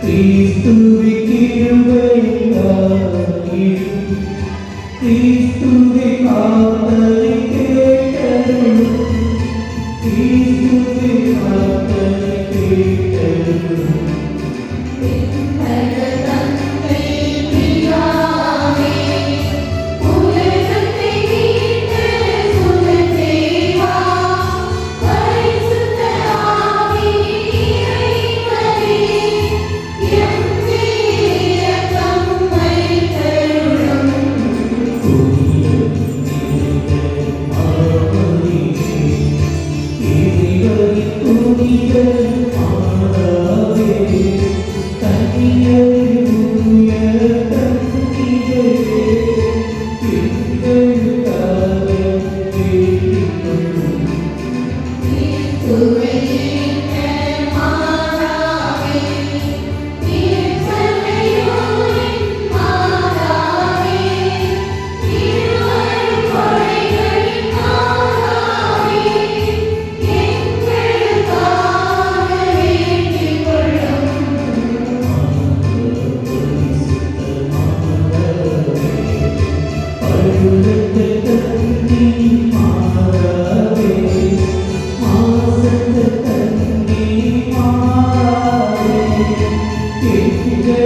கிறிஸ்துவே கிருபையாயிரும் கிறிஸ்துவே காத்தலை கேட்டருளும் கிறிஸ்துவே காத்தலை கேட்டருளும் Amen.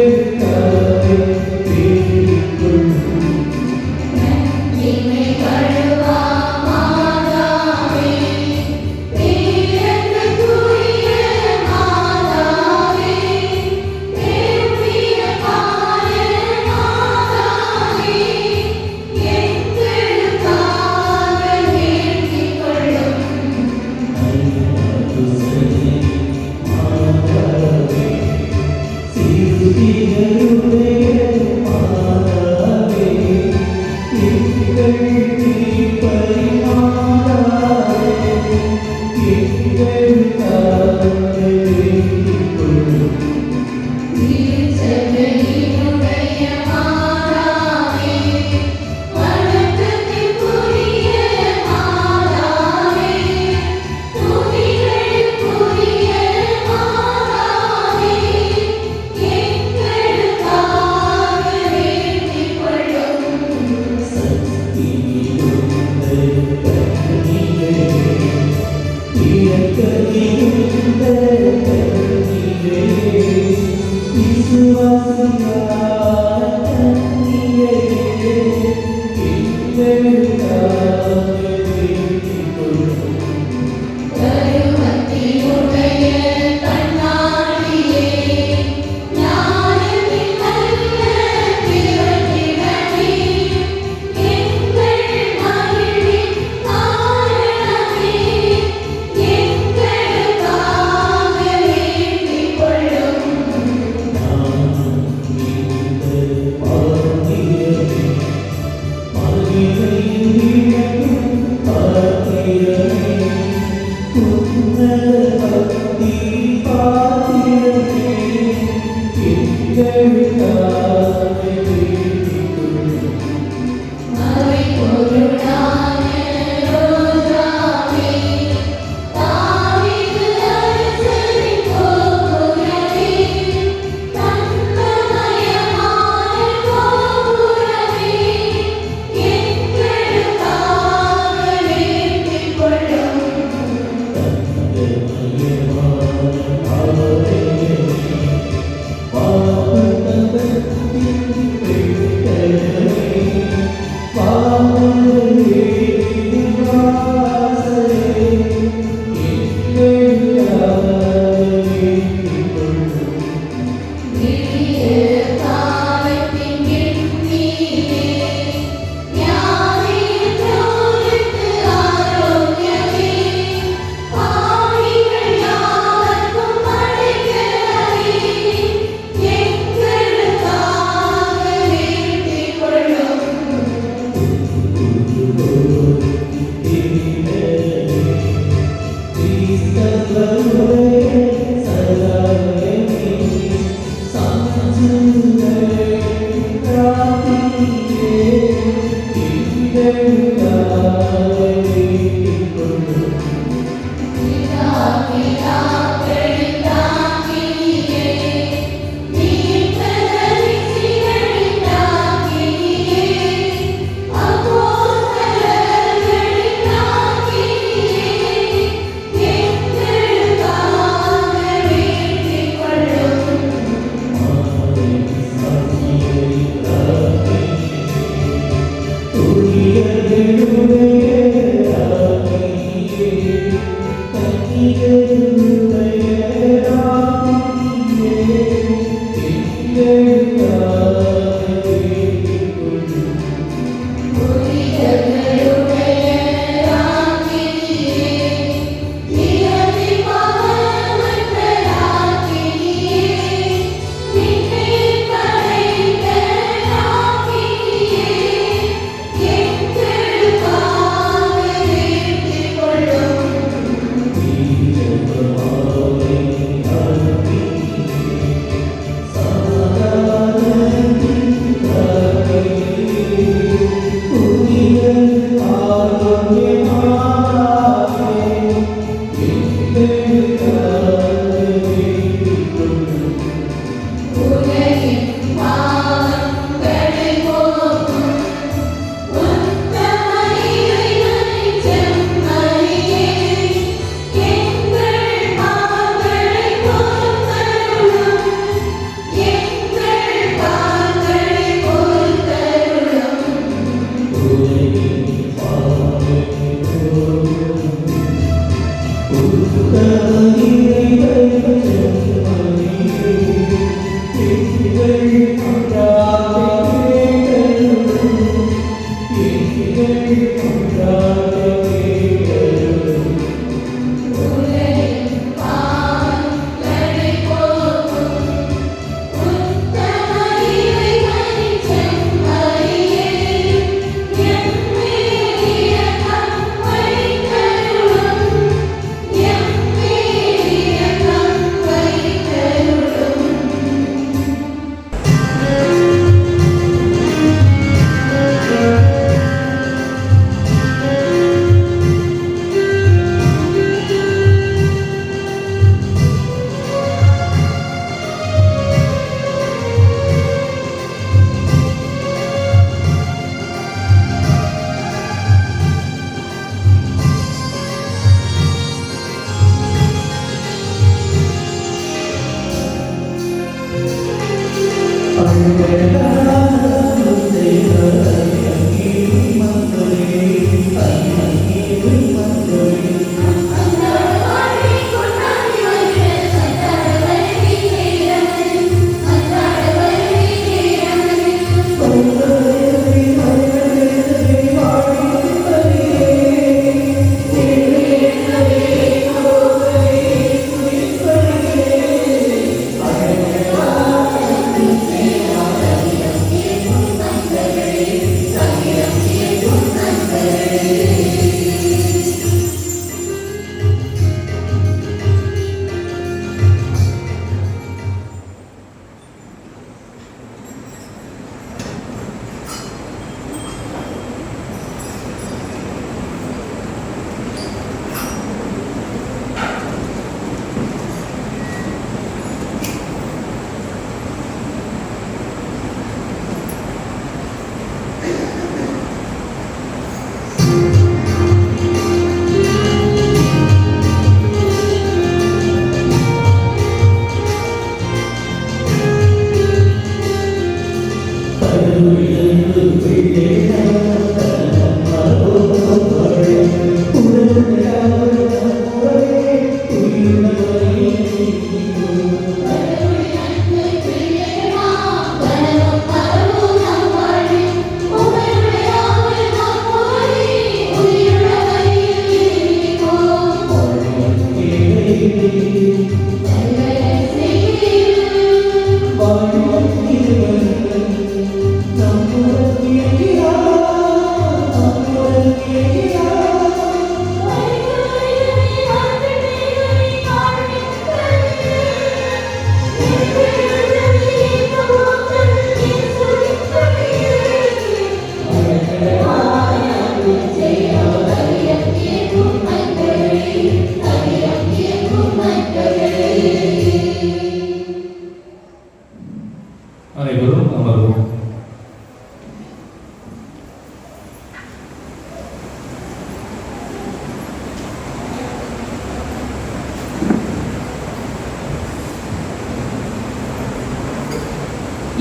அனைவரும் அமர்வோம்.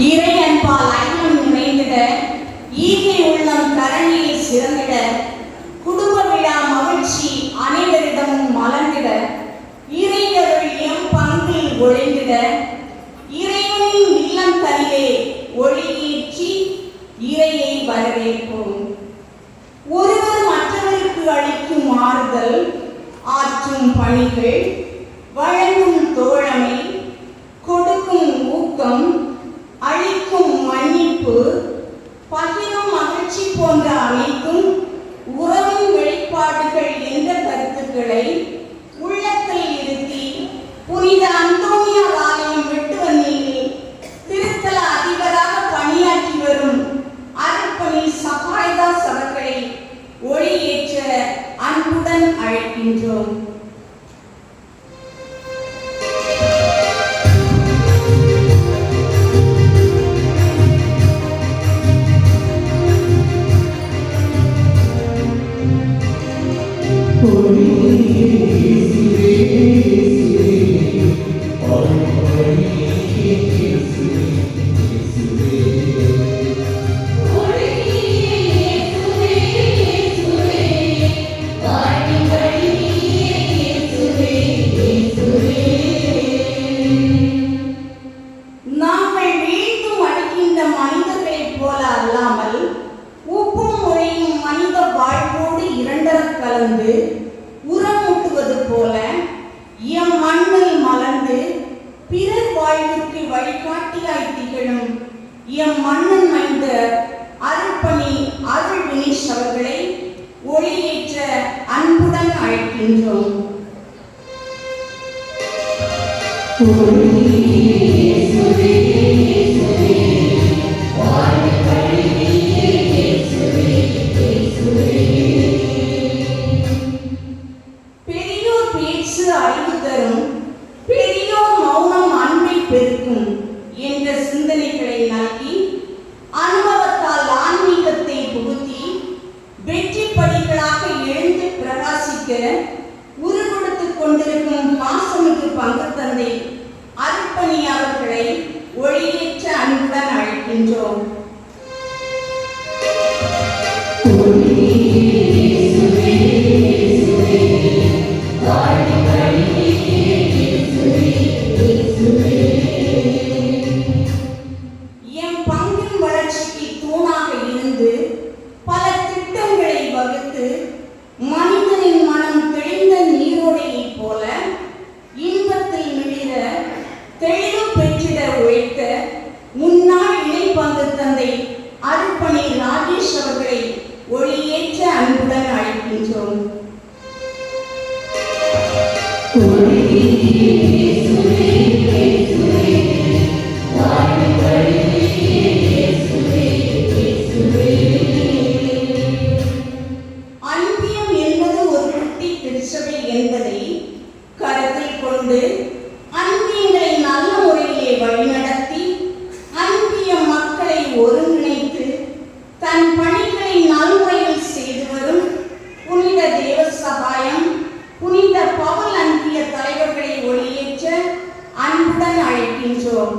இறை அன்பால் ஐயம் நிறைந்திட ஈகை உள்ளம் கரணியில் சிறந்திட ஒளிந்திட இறைவனின் இல்லம் தனிலே ஒளியேற்றி இறையை வரவேற்போம். ஒருவர் மற்றவருக்கு அளிக்கும் ஆறுதல், ஆற்றும் பணிகள், வழங்கும் தோழமை, கொடுக்கும் ஊக்கம், அளிக்கும் மன்னிப்பு, பகிரும் மகிழ்ச்சி போன்ற அனைத்தும் உறவின் வெளிப்பாடுகள் என்ற கருத்துக்களை உள்ளத்தில் இருத்தி புனித அந்தோனியார் ஆலயம் வெட்டுவன்னியில் திருத்தல அதிபராக பணியாற்றி வரும் அருட்பணி சகாயதாஸ் அவர்களை ஒளியேற்ற அன்புடன் அழைக்கின்றோம். உரமூட்டுவது போல எம் மண்ணில் மலர்ந்து பிறர் வாழ்விற்கு வழிகாட்டியாய் திகழும் எம் மண்ணின் மைந்த அருட்பணி அருள் வினீஷ் அவர்களை ஒளியேற்ற அன்புடன் அழைக்கின்றோம். பெரியோர் பேச்சு அறிவு தரும், பெரியோர் மௌனம் அன்பை பெருக்கும் என்ற சிந்தனைகளை நல்கி அனுபவத்தால் ஆன்மீகத்தை புகுத்தி வெற்றி படிகளாக எழுந்து பிரகாசிக்க உருவெடுத்துக் கொண்டிருக்கும் பாசமிகு பங்கு தந்தை அருட்பணி அவர்களை ஒளியேற்ற அன்புடன் அழைக்கின்றோம். எம் பங்கின் வளர்ச்சிக்கு தூணாக இருந்து பல திட்டங்களை வகுத்து மனிதனின் மனம் தெளிந்த நீரோடையைப் போல இன்பத்தில் மிளிர தெளிவு பெற்றிட உழைத்த முன்னாள் இணை பங்கு தந்தை அருட்பணி ராஜேஷ் அவர்களை ஒளியேற்ற அன்புடன் அழைக்கின்றோம். அன்பியம் என்பது ஒரு குட்டி திருச்சபை என்பதை கருத்தில் கொண்டு அன்பியங்களை நல்ல முறையிலே வழிநடத்தி அன்பிய மக்களை ஒருங்கிணைத்து தன் பணிகளை நல்முறையில் செய்து வரும் புனித தேவ சகாயம் புனித பவுல் அன்பிய தலைவர்களை ஒளியேற்ற அன்புடன் அழைக்கின்றோம்.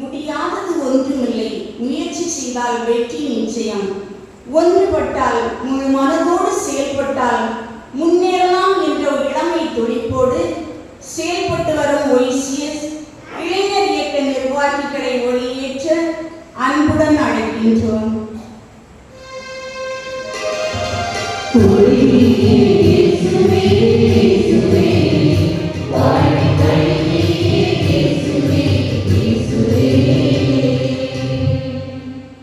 முடியாதது ஒன்றுமில்லை, முயற்சி செய்தால் வெற்றி நிச்சயம். ஒன்றுபட்டால் முழு மனதோடு செயல்பட்டால் முன்னேறலாம் என்ற ஒரு இளமை துடிப்போடு செயல்பட்டு வரும் ஒய்சிஎஸ் இளைஞர் இயக்க நிர்வாகிகளை ஒளியேற்ற அன்புடன் அழைக்கின்றோம்.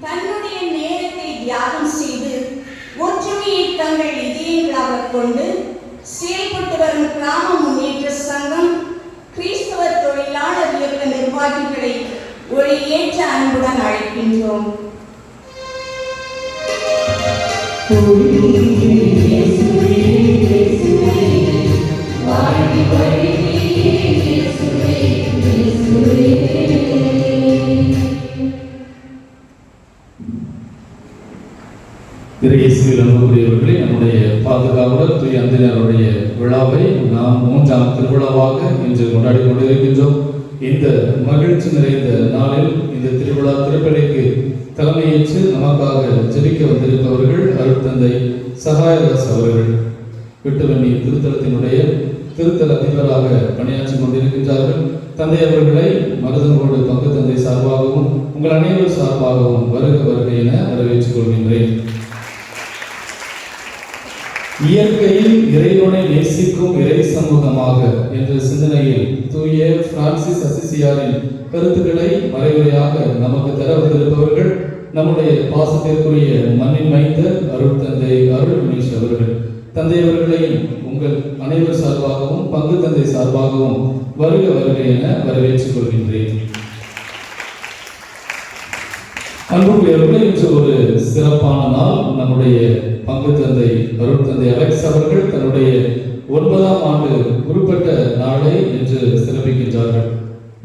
தன்னுடைய நேரத்தை தியாகம் செய்து ஒற்றுமையை தங்கள் இதயங்களாக கொண்டு செயல்பட்டு வரும் கிராம முன்னேற்ற சங்கம் கிறிஸ்தவ தொழிலாளர் இயக்க நிர்வாகிகளை ஒளியேற்ற அன்புடன் அழைக்கின்றோம். இயேசுவில் அன்புக்குரியவர்களே, நம்முடைய பாதுகாவலர் தூய அந்தனருடைய விழாவை நாம் 3ஆம் திருவிழாவாக இன்று கொண்டாடி கொண்டிருக்கின்றோம். இந்த மகிழ்ச்சி நிறைந்த நாளில் இந்த திருவிழா திருப்பலிக்கு தலைமையேற்று நமக்காக ஜெபிக்க வந்திருப்பவர்கள் அருட்தந்தை சகாயதாஸ் அவர்கள். விட்டுவண்ணி திருத்தலத்தினுடைய திருத்தல அதிபராக பணியாற்றி கொண்டிருக்கின்றார்கள். தந்தை அவர்களை மருதங்கோடு பங்கு தந்தை சார்பாகவும் உங்கள் அனைவர் சார்பாகவும் வருக வருக என வரவேற்றுக் கொள்கின்றேன். இயற்கையில் இறைவனை நேசிக்கும் இறை சமூகமாக என்ற சிந்தனையில் தூய பிரான்சிஸ் அசிசியாரின் கருத்துக்களை மறைவுரையாக நமக்கு தர வந்திருப்பவர்கள் நம்முடைய பாசத்திற்குரிய மண்ணின் மைந்தர் அருட்தந்தை அருள் கணேஷ் அவர்கள். தந்தை அவர்களையும் உங்கள் அனைவர் சார்பாகவும் பங்கு தந்தை சார்பாகவும் வருக வருக என வரவேற்றுக் கொள்கின்றேன். அன்புக்குரியவர்களே, இன்று ஒரு சிறப்பான நாள். நம்முடைய பங்கு தந்தை அருட்தந்தை அலெக்ஸ் அவர்கள் தன்னுடைய 9ஆம் ஆண்டு உருப்பட்ட நாளை இன்று சிறப்பிக்கின்றார்கள்.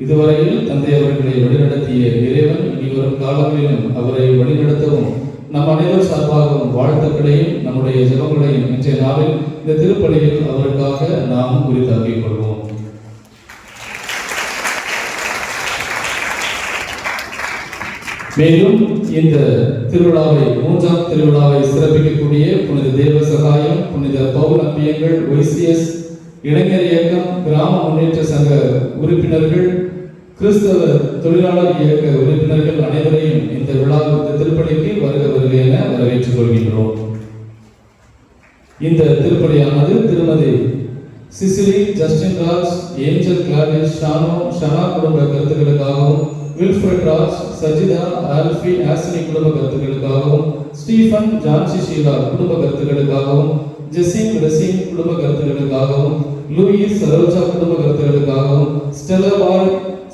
இதுவரையில் தந்தை அவர்களை வழிநடத்திய இறைவன் இனி வரும் காலங்களிலும் அவரை வழிநடத்தவும் நம் அனைவர் சார்பாகவும் வாழ்த்துக்களையும் நம்முடைய ஜெபங்களையும் இன்றைய நாளில் இந்த திருப்பலியில் அவருக்காக நாம் குறித்தாக்கிக் கொள்வோம். மேலும் இந்த திருவிழாவை 3ஆம் திருவிழாவை சிறப்பிக்கக்கூடிய புனித தேவ சகாயம், புனித பவுல் அம்பியங்கள், ஒய்சிஎஸ் இளைஞர் இயக்கம், கிராம முன்னேற்ற சங்க உறுப்பினர்கள், கிறிஸ்தவ தொழிலாளர் இயக்க உறுப்பினர்கள் அனைவரையும் இந்த விழா திருப்பலிக்கு வருக வருக என வரவேற்றுக் கொள்கின்றோம். இந்த திருப்பலியானது திருமதி Cecily Justin Raj, Angel Gladys, Shana குடும்ப கருத்துக்களுக்காகவும், வில்ஃப்ரெட் ராஜ், சஜிதா, ஆல்ஃபி, ஆசினி குடும்ப கருத்துக்களுக்காகவும், ஸ்டீஃபன், ஜான்சி ஷீலா குடும்ப கருத்துக்களுக்காகவும், ஜெசிம் ரசீம் குடும்ப கருத்துக்களுக்காகவும், லூயிஸ் சரோஜா குடும்ப கருத்துக்களுக்காகவும், Stella Paul,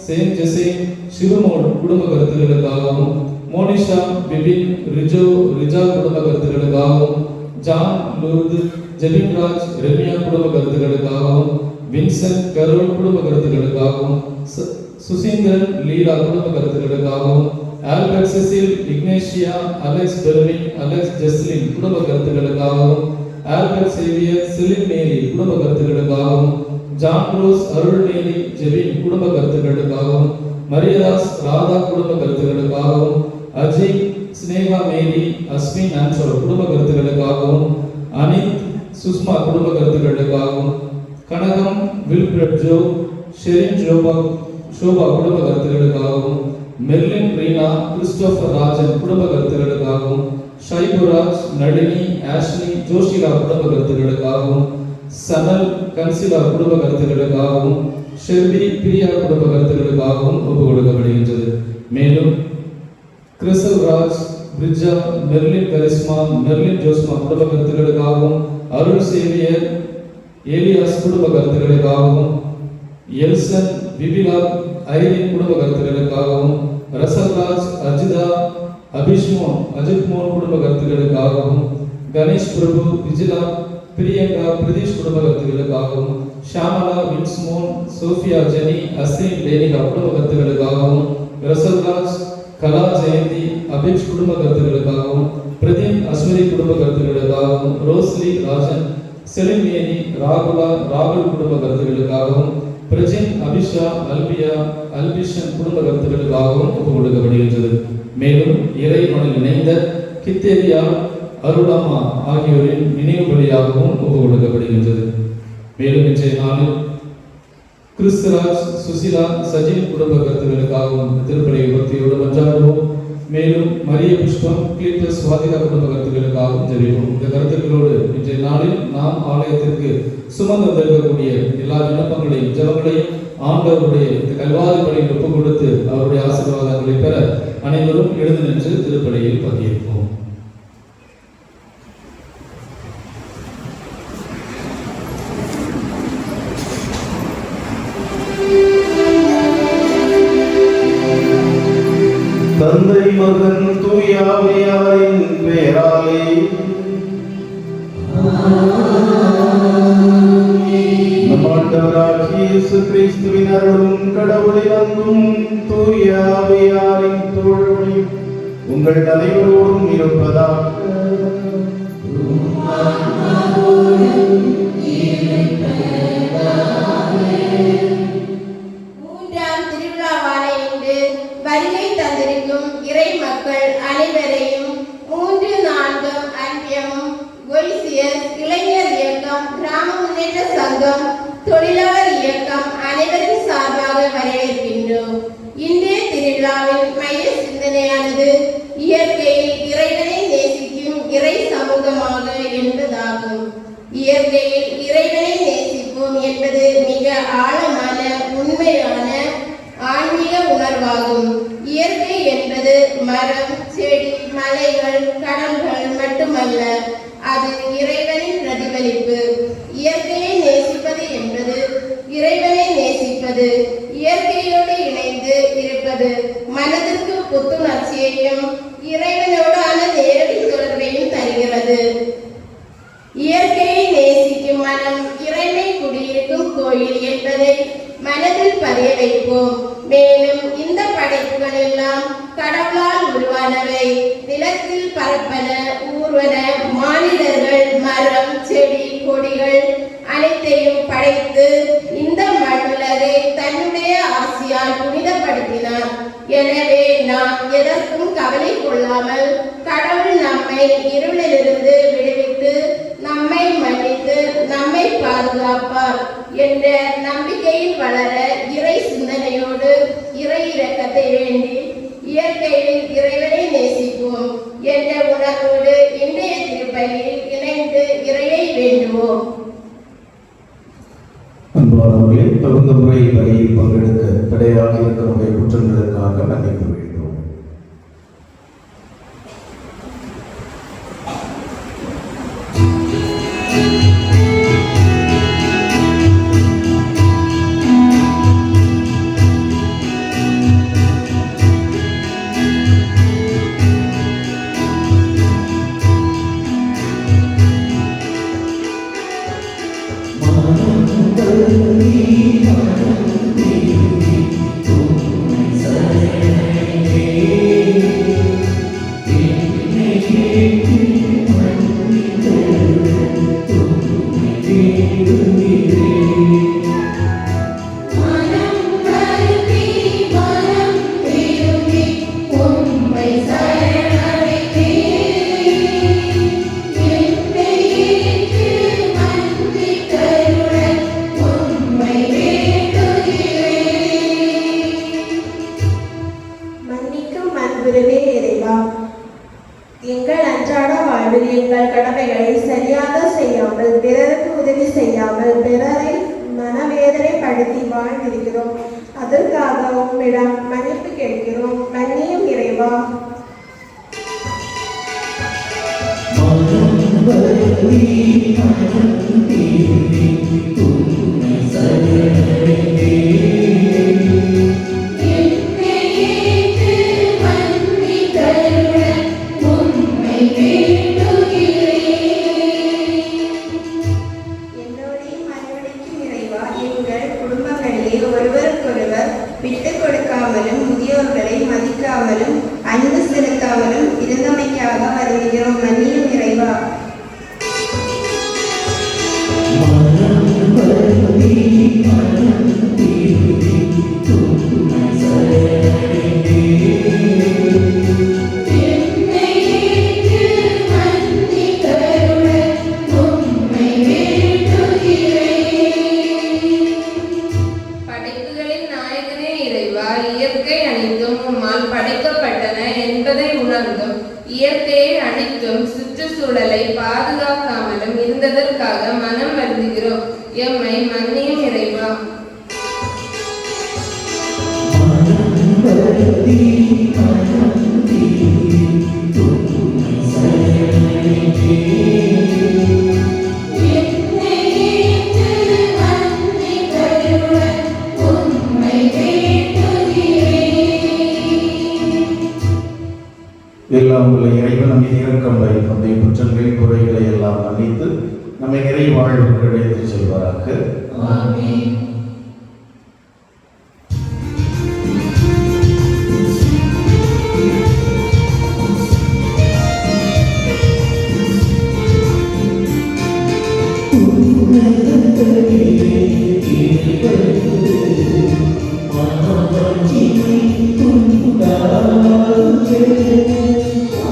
Saint Jesim, Shirumon குடும்ப கருத்துக்களுக்காகவும், மோனிஷா, பிபின், ரிஜா குடும்ப கருத்துக்களுக்காகவும், ஜான், லூர்து, ஜெபின் ராஜ், ரெமியா குடும்ப கருத்துக்களுக்காகவும், வின்சென்ட், கரோல் குடும்ப கருத்துக்களுக்காகவும், சுசீந்திரன், லீலா குடும்ப கருத்துக்களுக்காகவும், Albert Cecil, Ignatia, Alex Pervin, Alex Jeslin குடும்ப கருத்துக்களுக்காகவும், ஆல்பர்ட் சேவியர், செலின் மேரி குடும்ப கருத்துக்களுக்காகவும், John Rose, Arul Mary, Jebin குடும்ப கருத்துக்களுக்காகவும், மரியதாஸ், ராதா குடும்ப கருத்துக்களுக்காகவும், அஜய், ஸ்னேகா மேரி, அஸ்வின் ஆன்சர் குடும்ப கருத்துக்களுக்காகவும், அனித், சுஷ்மா குடும்ப கருத்துக்களுக்காகவும், கனகம், வில்பிரட் ஜோ, ஷெரின் ஷோபா குடும்ப கருத்துக்களுக்காகவும், மெர்லின் ரீனா, கிறிஸ்டோபர் ராஜன் குடும்ப கருத்துக்களுக்காகவும், ஷைபுராஜ், நளினி, ஆஷ்லி, ஜோஷிலா குடும்ப கருத்துக்களுக்காகவும், சனல், கன்சிலா குடும்ப கருத்துக்களுக்காகவும், ஷெர்பி, பிரியா குடும்ப கருத்துக்களுக்காகவும் ஒப்புக் கொடுக்கப்படுகின்றது. மேலும் crystal Raj, பிரிஜா, Merlin charisma, Merlin ஜோஸ்மா குடும்ப கருத்துக்களுக்காகவும், அருள் சேவியர், ஏலியாஸ் குடும்ப கருத்துக்களுக்காகவும், எல்சன், விபிலா, ஐரின் குடும்ப கருத்துக்களுக்காகவும், ரசல்ராஜ், அஜிதா, அஜித் மோன் குடும்ப கருத்துக்களுக்காகவும், கணேஷ் பிரபு, விஜிலா, பிரியங்கா, பிரதீஷ் குடும்ப கருத்துக்களுக்காகவும், ஷாமலா, வின்ஸ்மோன், சோஃபியா, ஜெனி, அஸ்ரீன், லேனிகா குடும்ப கருத்துக்களுக்காகவும், ரசல்ராஜ், கலா, ஜெயந்தி, அபிஷ் குடும்ப கருத்துக்களுக்காகவும், பிரதீப், அஸ்வரி குடும்ப கருத்துக்களுக்காகவும், ரோஸ்லி, ராஜன், செலின் மேரி, ராகுலா, ராகுல் குடும்ப கருத்துக்களுக்காகவும், பிரஜின், அபிஷா, அல்பியா, அல்பிஷன் குடும்ப கருத்துக்களுக்காகவும் ஒப்புக் கொடுக்கப்படுகின்றது. மேலும் இறைவனில் இணைந்த கித்தேரியா, அருளாமா ஆகியோரின் நினைவு பலியாகவும் ஒப்புக் கொடுக்கப்படுகின்றது. மேலும் இன்றைய நாளில் கிறிஸ்தராஜ், சுசிலா, சஜின் குடும்ப கருத்துக்களுக்காகவும் திருப்பலியை பக்தியோடு மன்றாடுவோம். மேலும் மரிய புஷ்பம், கிளீட்டஸ், வாதிகா குடும்ப கருத்துக்களுக்காகவும் ஜெபிப்போம். இந்த கருத்துக்களோடு இன்றைய நாளில் நாம் ஆலயத்திற்கு சுமந்து வந்திருக்கக்கூடிய எல்லா விண்ணப்பங்களையும் ஜெபங்களையும் ஆண்டவருடைய இந்த கல்வாரி பலியில் ஒப்புக் கொடுத்து அவருடைய ஆசீர்வாதங்களை பெற அனைவரும் எழுந்து நின்று திருப்பலியில் பங்கேற்போம். தந்தை, மகன், தூய ஆவியாரின் பெயராலே நம் ஆண்டவராகிய இயேசு கிறிஸ்துவின் அருளும் கடவுளின் அன்பும் தூய ஆவியாரின் தோழமையும் உங்கள் அனைவரோடும் இருப்பதாக. மூன்றாம் UPS, இளைஞர் இயக்கம், கிராம முன்னேற்ற சங்கம், தொழிலாளர் இயக்கம் அனைவரின் சார்பாக வரவேற்கின்றோம். இன்றைய திருவிழாவின் மைய சிந்தனையானது இயற்கையில் இறைவனை நேசிக்கும் இறை சமூகமாக என்பதாகும். இயற்கையில் இறைவனை நேசிப்போம் என்பது மிக ஆழமான உண்மையான ஆன்மீக உணர்வாகும். இயற்கை என்பது மரம், செடி, மலைகள், கடல்கள் மட்டுமல்ல, அது இறைவனின் பிரதிபலிப்பு. இயற்கையை நேசிப்பது என்பது இறைவனை நேசிப்பது, இயற்கையோடு இணைந்து இருப்பது, மனதிற்கு புத்துணர்ச்சியையும் இறைவனோடான நேரடி தொடர்பையும் தருகிறது. இயற்கையை நேசிக்கும் மனம் இறைமை குடியிருக்கும் கோயில் என்பதை மனதில் பதிய வைப்போம். மேலும் இந்த படைப்புகள் எல்லாம் கடவுளால் உருவானவை. நிலத்தில் பரப்பன, ஊர்வன, மானிடர்கள், மரம், செடி, கொடிகள் அனைத்தையும் படைத்து இந்த மண்ணுலகை தன்னுடைய ஆசியால் புனிதப்படுத்தினார். எனவே நாம் எதற்கும் கவலை கொள்ளாமல் கடவுள் நம்மை இருளிலிருந்து விடுவித்து நம்மை மன்னித்து நம்மை பாதுகாப்பார் என்ற நம்பிக்கையில் வளர இறை சிந்தனையோடு இறை இரக்கத்தை வேண்டி இயற்கையில் இறைவனை நேசிப்போம் என்ற உணர்வோடு இன்றைய திருப்பலியில் இணைந்து இறையை வேண்டுவோம். அன்பானவர்களே, தகுந்த முறை பலியில் பங்கெடுக்க தடையாக இருக்கிற குற்றங்களுக்காக மன்னிக்க வேண்டும். எங்கள் அன்றாட வாழ்வில் எங்கள் கடமைகளை சரியாக செய்யாமல், பிறருக்கு உதவி செய்யாமல், பிறரை மனவேதனைப்படுத்தி வாழ்ந்திருக்கிறோம். அதற்காக உம்மிடம் மன்னிப்பு கேட்கிறோம். மன்னியும் இறைவா. விட்டுக் கொடுக்காமலும் முதியோர்களை மதிக்காமலும் அன்பு செலுத்தாமலும் இருந்தமைக்காக வருகிறோம். மன்னியும் இறைவா. இயற்கை அனைத்தும் உம்மால் படைக்கப்பட்டன என்பதை உணர்ந்தும் இயற்கையை அனைத்தும் சுற்றுச்சூழலை பாதுகாக்காமலும் இருந்ததற்காக மனம் வருந்துகிறோம். எம்மை மன்னியும் இறைவா. எல்லாம் உள்ள இறைவன் நம்மை இரக்கம் வைத்து நம்முடைய குற்றங்களின் குறைகளை எல்லாம் மன்னித்து நம்மை நிறை வாழ்வுக்கு அழைத்து செல்வாராக. ஆமென்.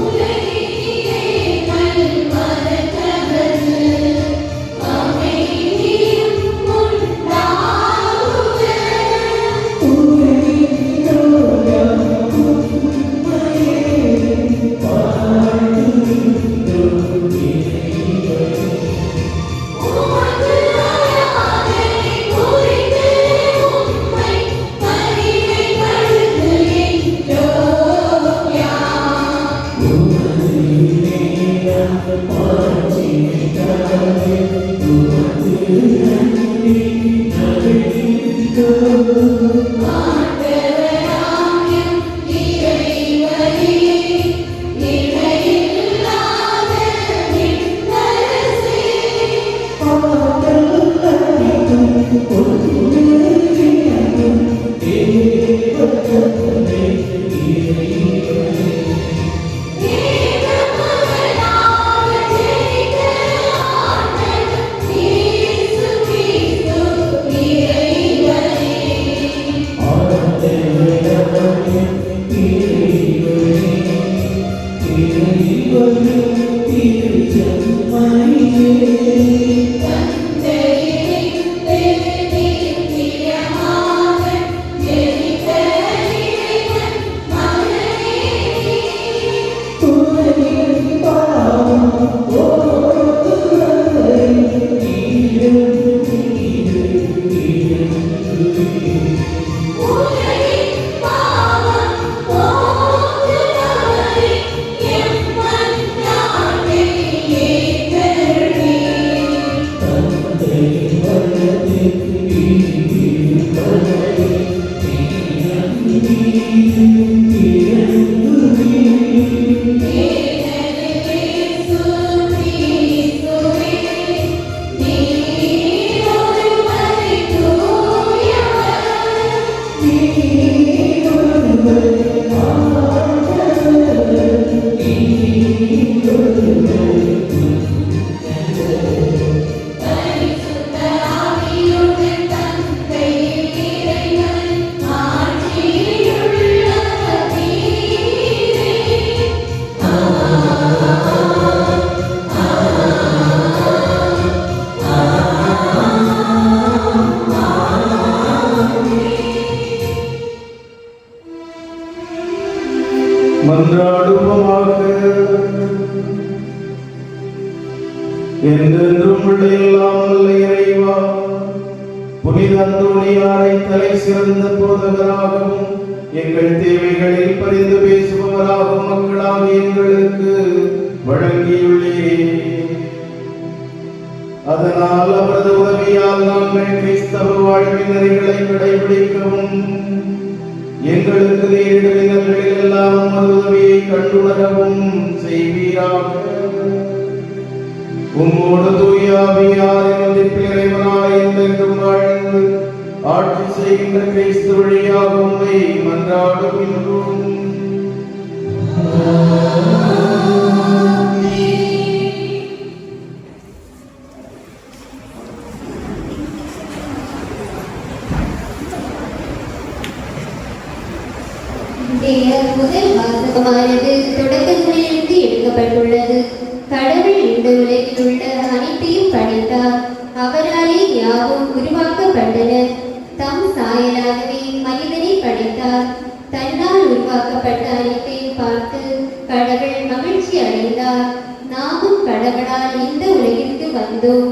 உலகிலே மண்மரத்தவன் மன்றாடுவோமாக. என்றென்றும் உள்ள எல்லாம் வல்ல இறைவா, புனித அந்தோணியாரை தலை சிறந்த போதகராகவும் எங்கள் தேவைகளில் பரிந்து பேசுபவராகவும் மக்களாக எங்களுக்கு வழங்கியுள்ளீரே. அதனால் அவரது உதவியால் நாங்கள் கிறிஸ்தவ வாழ்வின் நெறிகளை கடைபிடிக்கவும் எங்களுக்கு நேரிடும் இன்னல்களில் எல்லாம் உமது உதவியை கண்டுணரவும் செய்வீராக. உம்மோடு தூய ஆவியாரின் ஒன்றிப்பில் இறைவனாய் என்றென்றும் வாழ்ந்து ஆட்சி செய்கின்ற கிறிஸ்து வழியாக உம்மை மன்றாடுகின்றோம். முதல் வாசகமானது தொடக்கங்களிலிருந்து எடுக்கப்பட்டுள்ளது. கடவுள் இந்த உலகில் உள்ள அனைத்தையும் படைத்தார். அவராலே யாவும் உருவாக்கப்பட்டன. தம் சாயலாகவே மனிதனை படைத்தார். தன்னால் உருவாக்கப்பட்ட அனைத்தையும் பார்த்து கடவுள் மகிழ்ச்சி அடைந்தார். நாமும் கடவுளால் இந்த உலகிற்கு வந்தோம்,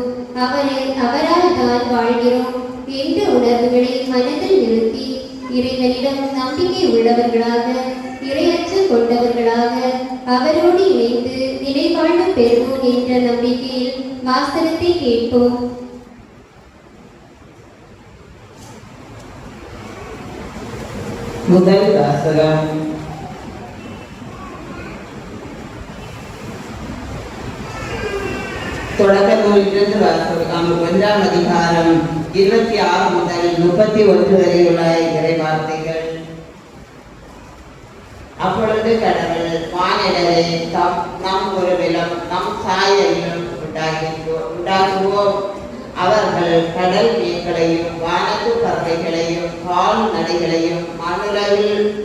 அவரால் தான் வாழ்கிறோம் என்ற உணர்வுகளை மனதில் நிறுத்தி இறைவனிடம் நம்பிக்கை உள்ளவர்களாக, இறையச்சம் கொண்டவர்களாக அவரோடு இணைந்து நிலைவாழ்வு பெறுவோம் என்ற நம்பிக்கையில் வாசகத்தை கேட்போம். முதல் வாசகம். தொடக்க நூலிலிருந்து வாசகம். 1ஆம் அதிகாரம் 26 முதல் 31 வரை உள்ள இறை வார்த்தைகள். அப்பொழுது கடவுள் மானிடரை நம் உருவிலும் நம் சாயலிலும் உண்டாக்குவோம். அவர்கள் கடல் மீன்களையும் வானத்து பறவைகளையும் கால் நடைகளையும்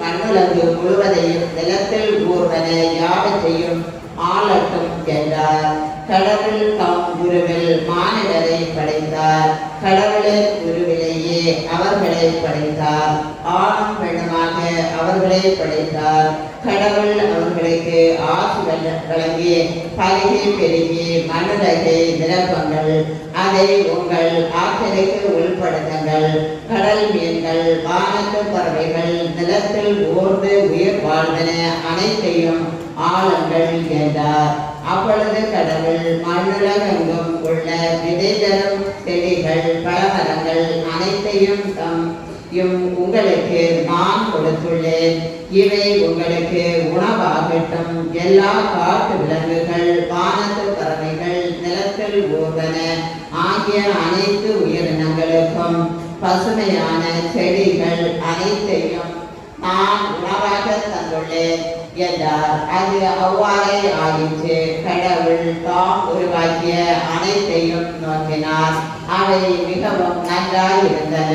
மண்ணுலகு முழுவதையும் நிலத்தில் ஊர்வன யாவற்றையும் ஆளட்டும் என்றார். கடவுள் தம் உருவில் மானிடரை படைத்தார். கடவுளின் உருவிலேயே அவர்களை படைத்தார். ஆணும் பெண்ணுமாக அவர்களை படைத்தார். கடவுள் அவர்களுக்கு ஆசி வழங்கி பலகை பெருகி மண்ணுலகை நிரப்புங்கள், அதை உங்கள் ஆற்றலுக்கு உள்படுத்துங்கள். கடல் மீன்கள் வானத்து பறவைகள் நிலத்தில் ஊர்ந்து உயிர் வாழ்வன அனைத்தையும் ஆளுங்கள் என்றார். அப்பொழுது கடவுள் மண்ணுலகெங்கும் உள்ள விதை தரும் செடிகள் பழமரங்கள் அனைத்தையும் உங்களுக்கு நான் கொடுத்துள்ளேன். இவை உங்களுக்கு உணவாகட்டும். எல்லா காட்டு விலங்குகள் வானத்து பறவைகள் நிலத்தில் ஊர்வன ஆகிய அனைத்து உயிரினங்களுக்கும் பசுமையான செடிகள் அனைத்தையும் நான் உணவாக தந்துள்ளேன் என்றார். அது அவ்வாறே ஆயிற்று. கடவுள் தாம் உருவாக்கிய அனைத்தையும் நோக்கினார். அவை மிகவும் நன்றாயிருந்தன.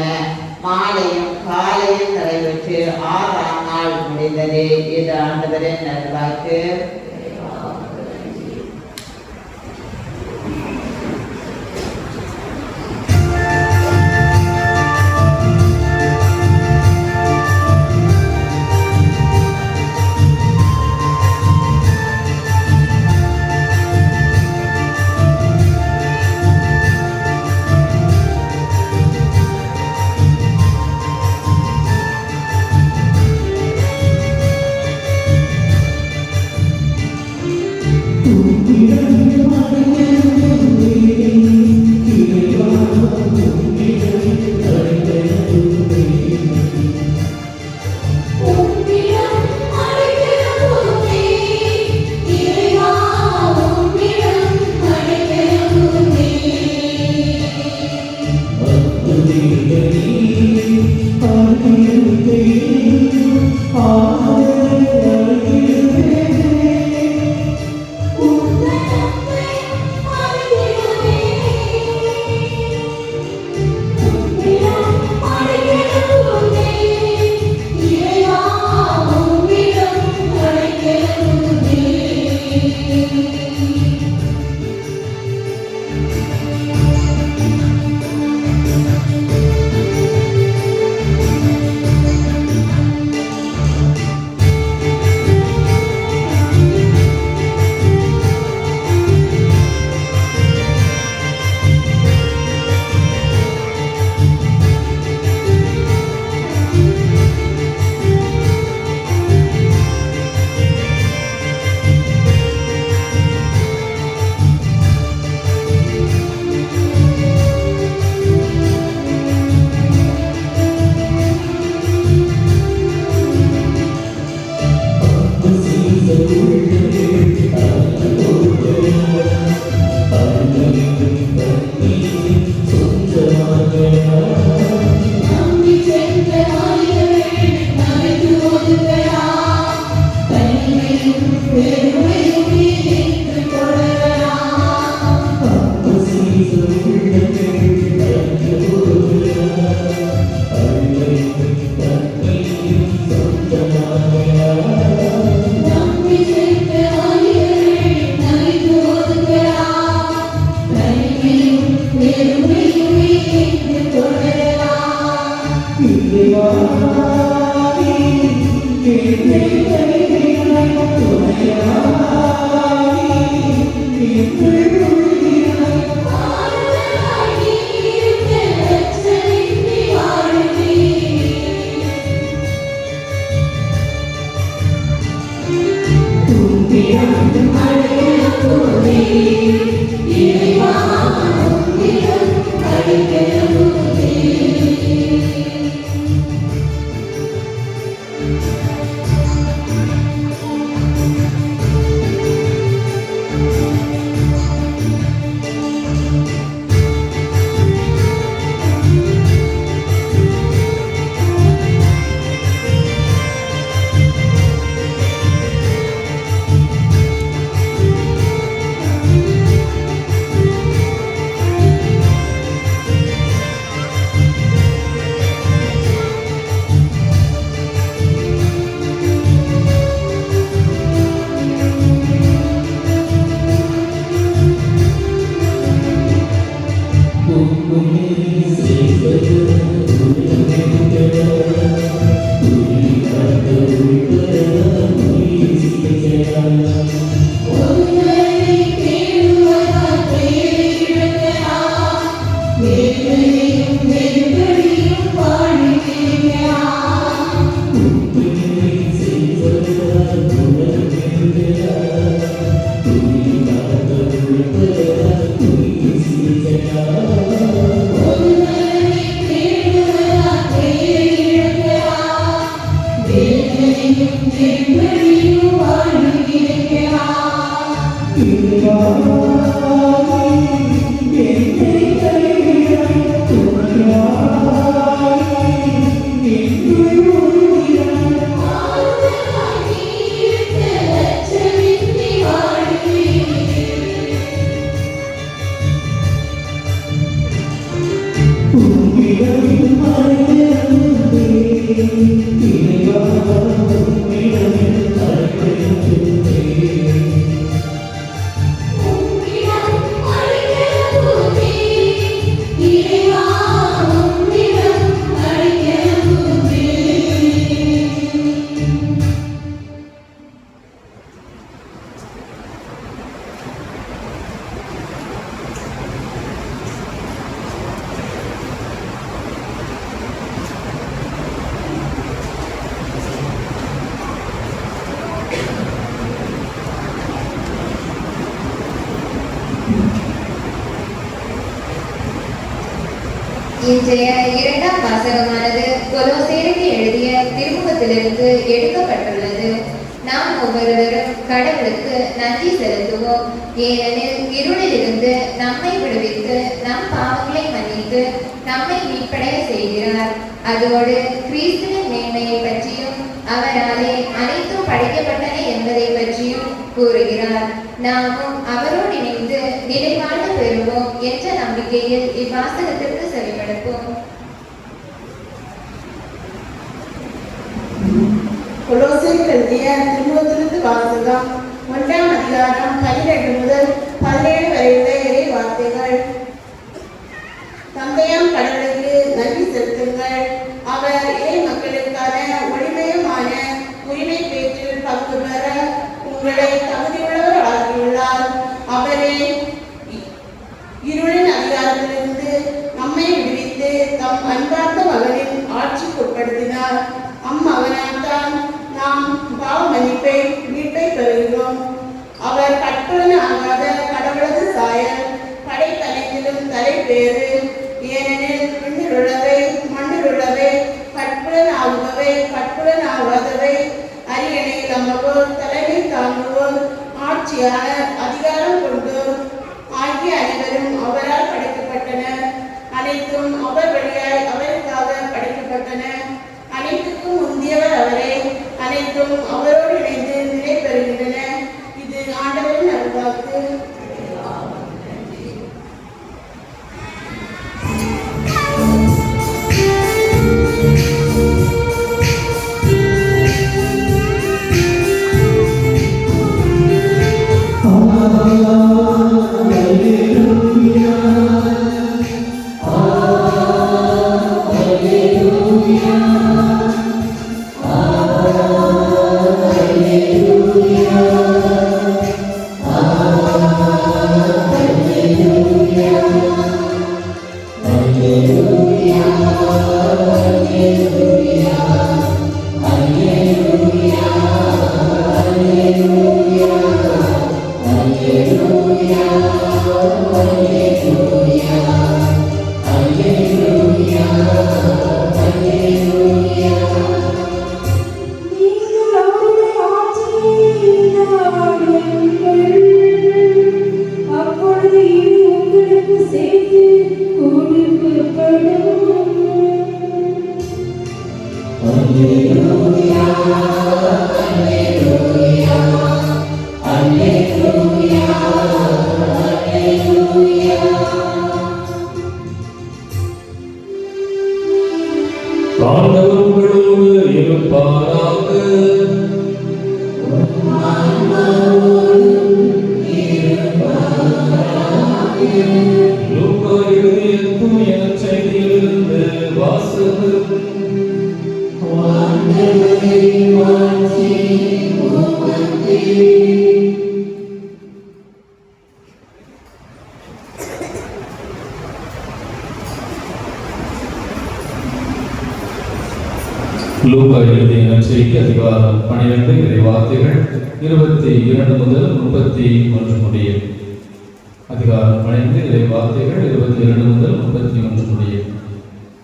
மாலையும் காலையும் நிறைவேற்று 6ஆம் நாள் முடிந்தது. இது ஆண்டவரின் நல்வாக்கு. இன்றைய இரண்டாம் வாசகமானது கொலோசேருக்கு எழுதிய திருமுகத்திலிருந்து எடுக்கப்பட்டுள்ளது. நாம் ஒவ்வொருவரும் கடவுளுக்கு நன்றி செலுத்துவோம். ஏனெனில் இருளிலிருந்து நம்மை விடுவித்து நம் பாவங்களை மன்னித்து நம்மை மீட்படைய செய்கிறார். அதோடு கிறிஸ்துவின் மேன்மையை பற்றியும் அவராலே அனைத்தும் படைக்கப்பட்டன என்பதை பற்றியும் கூறுகிறார். நாமும் அவரோடு இணைந்து நிலைவாழ்வு பெறுவோம் என்ற நம்பிக்கையில் இவ்வாசகத்திற்கு செவிமடுப்போம். கொலோசையருக்கு எழுதிய திருமுகத்திலிருந்து வாசகம். 1ஆம் அதிகாரம் 12 முதல் 17 வரையுள்ள இறை வார்த்தைகள். தந்தையாம் கடவுளுக்கு நன்றி செலுத்துங்கள். அவர் இறை மக்களுக்கான ஒளிமயமான உரிமை பேற்றில் பங்கு பெற உங்களை தகுதியுள்ளவர் ஆகியுள்ளார். அவரே இருளின் அதிகாரத்திலிருந்து நம்மை விடுவித்து தம் அன்பார்ந்த மகனின் ஆட்சிக்கு உட்படுத்தினார். அம்மகனால்தான் நாம் பாவ மன்னிப்பை மீட்பை பெறுகிறோம். அவர் கற்பனை ஆகாத கடவுளது சாயல், படைத்தனைத்திலும் தலைப்பேறு. ஏனெனில் விண்ணில் உள்ளவை மண்ணில் உள்ளவை, கற்புலன் ஆகுபவை கற்புலன் ஆகாதவை, அரியணையில் அமர்வோர், தலைமை தாங்குவோர், ஆட்சியாளர், அதிகாரம் கொண்டோர் ஆகிய அனைவரும் லூக்கா எழுதிய தூய செய்தியிலிருந்து வாசகம். லூக்கா எழுதிய நற்செய்தி அதிகாரம் 12 இறை வார்த்தைகள் 22 முதல் 31 முடிய. அதிகாரம் 12 இறை வார்த்தைகள் 22 முதல் 31 முடிய.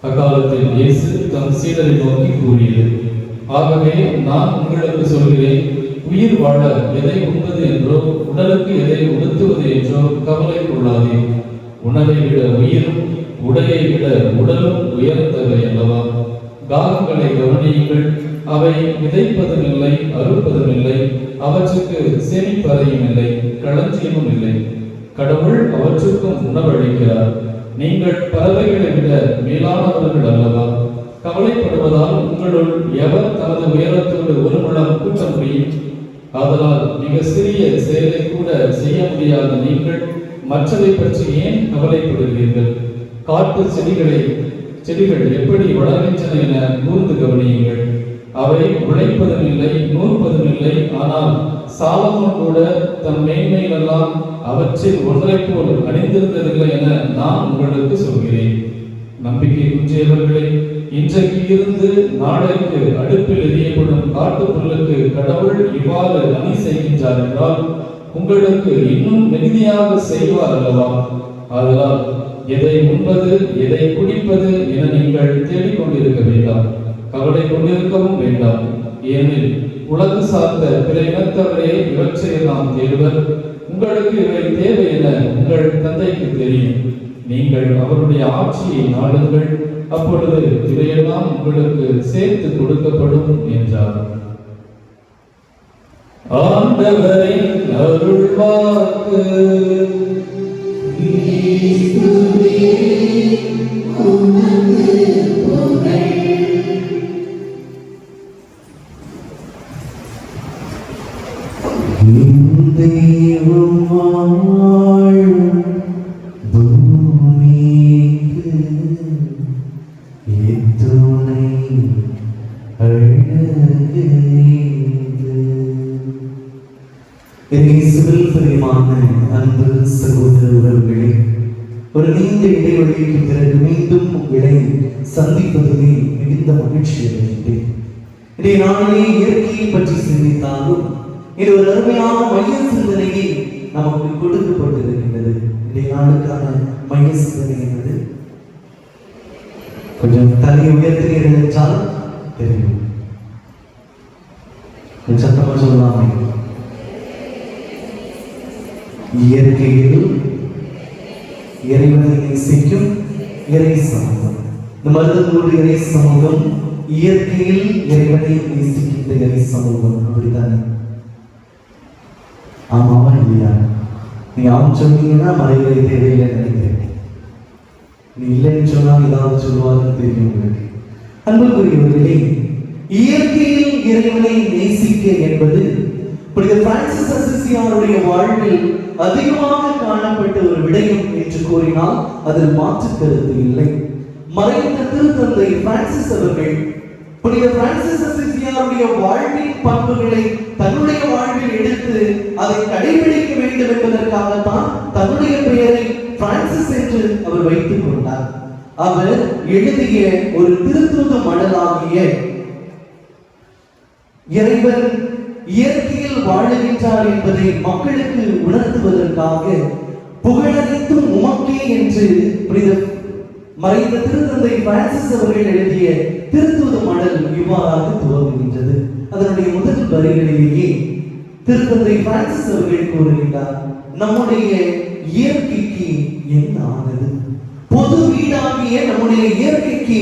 அக்காலத்தில் இயேசு தம் சீடரை நோக்கி கூறியது: ஆகவே நான் உங்களுக்கு சொல்கிறேன், உயிர் வாழ எதை உண்பது என்றோ உடலுக்கு எதை உடுத்துவது என்றோ கவலை கொள்ளாதே. உணவை விட உயிரும் உடையை விட உடலும் உயர்ந்தவை அல்லவா? காகங்களை கவனியுங்கள், அவை விதைப்பதும் இல்லை, அறுப்பதும் இல்லை, அவற்றுக்கு சேமிப்பறையும் இல்லை, களஞ்சியமும் இல்லை. கடவுள் அவற்றுக்கும் உணவளிக்கிறார். நீங்கள் பறவைகளை விட மேலானவர்கள் அல்லவா? கவலைப்படுவதால் உங்களுள் எவர் தனது உயரத்தோடு ஒரு முழம் கூட்ட முடியும்? ஆதலால் மிக சிறிய செயலை கூட செய்ய முடியாத நீங்கள் மற்றதை பற்றி ஏன் கவலைப்படுகிறீர்கள்? காட்டு செடிகள் எப்படி வளர்கின்றன என கூர்ந்து கவனியுங்கள். அவை உழைப்பதும் இல்லை, நூற்பதும் இல்லை. ஆனால் சாலமோன் கூட தன் மேன்மைகளெல்லாம் அவற்றில் ஒன்றை போல் அணிந்திருந்ததில்லை என நான் உங்களுக்கு சொல்கிறேன். நம்பிக்கை குன்றியவர்களே, இன்றைக்கு இருந்து நாளைக்கு அடுப்பில் எரியப்படும் காட்டு பொருளுக்கு கடவுள் இவ்வாறு அணி செய்கின்றார் என்றால் உங்களுக்கு இன்னும் மிகுதியாக செய்வார் அல்லவா? ஆதலால் எதை உண்பது, எதை குடிப்பது என நீங்கள் தேடிக்கொண்டிருக்க வேண்டாம், கவலை கொண்டிருக்கவும் வேண்டாம். ஏனெனில் உலகு சார்ந்த பிற இனத்தவரே இவற்றையெல்லாம் தேடுவர். உங்களுக்கு இவை தேவை என உங்கள் தந்தைக்கு தெரியும். நீங்கள் அவருடைய ஆட்சியை நாடுங்கள், அப்பொழுது இவையெல்லாம் உங்களுக்கு சேர்த்து கொடுக்கப்படும் என்றார். ஆண்டவரின் அருள்வாக்கு. தெய்வம் வாழும் பூமிக்கு எத்துணை அழகு. இயேசுவில் பிரியமான அன்பு சகோதர உறவுகளே, ஒரு நீண்ட இடைவெளிக்கு பிறகு மீண்டும் உங்களை சந்திப்பதிலே மிகுந்த மகிழ்ச்சி அடைகின்றேன். இன்றைய நாளிலே இயற்கையை பற்றி சிந்தித்தாலும் இது ஒரு அருமையான மைய சிந்தனையை நமக்கு கொடுக்கப்பட்டிருக்கின்றது. இன்றைய நாளுக்கான மைய சிந்தனை என்பது கொஞ்சம் தலை உயர்த்தினீர்கள் என்றால் தெரியும். சத்தமா சொல்லலாமே. இயற்கையில் இறைவனை நேசிக்கும் இறை சமூகம். இந்த மருதனூர் இறை சமூகம் இயற்கையில் இறைவனை நேசிக்கின்ற இறை சமூகம். அப்படித்தானே? ஆமாவா இல்லையா? நீங்க ஆம் சொன்னீங்கன்னா மறைவரை தேவையில்லை நினைக்கிறேன். நீ இல்லைன்னு சொன்னா ஏதாவது சொல்லுவாருன்னு தெரியும் உங்களுக்கு. அன்புக்குரியவர்களே, இயற்கையில் இறைவனை நேசிக்க என்பது புனித பிரான்சிஸ் அசிசியாருடைய வாழ்வில் அதிகமாக காணப்பட்ட ஒரு விடயம் என்று கூறினால் அதில் மாற்று கருத்து இல்லை. மறைந்த திருத்தந்தை பிரான்சிஸ் அவர்கள் புனித பிரான்சிஸ் அசிசியாருடைய வாழ்வின் பண்புகளை தன்னுடைய வாழ்வில் எடுத்து அதை கடைபிடிக்க வேண்டும் என்பதற்காகத்தான் தன்னுடைய பெயரை பிரான்சிஸ் என்று அவர் வைத்துக் கொண்டார். அவர் எழுதிய ஒரு திருத்தூது மடலாகிய இறைவன் இயற்கையில் வாழுகின்றார் என்பதை மக்களுக்கு உணர்த்துவதற்காக புகழனைத்தும் உமக்கே என்று மறைந்த திருத்தந்தை பிரான்சிஸ் அவர்கள் எழுதிய திருத்தூது மடல் இவ்வாறாக துவங்குகின்றது. அதனுடைய முதல் வரிகளிலேயே திருத்தந்தை பிரான்சிஸ் அவர்கள் கூறுகின்றார், நம்முடைய இயற்கைக்கு என்ன ஆனது, பொது வீடாகிய நம்முடைய இயற்கைக்கு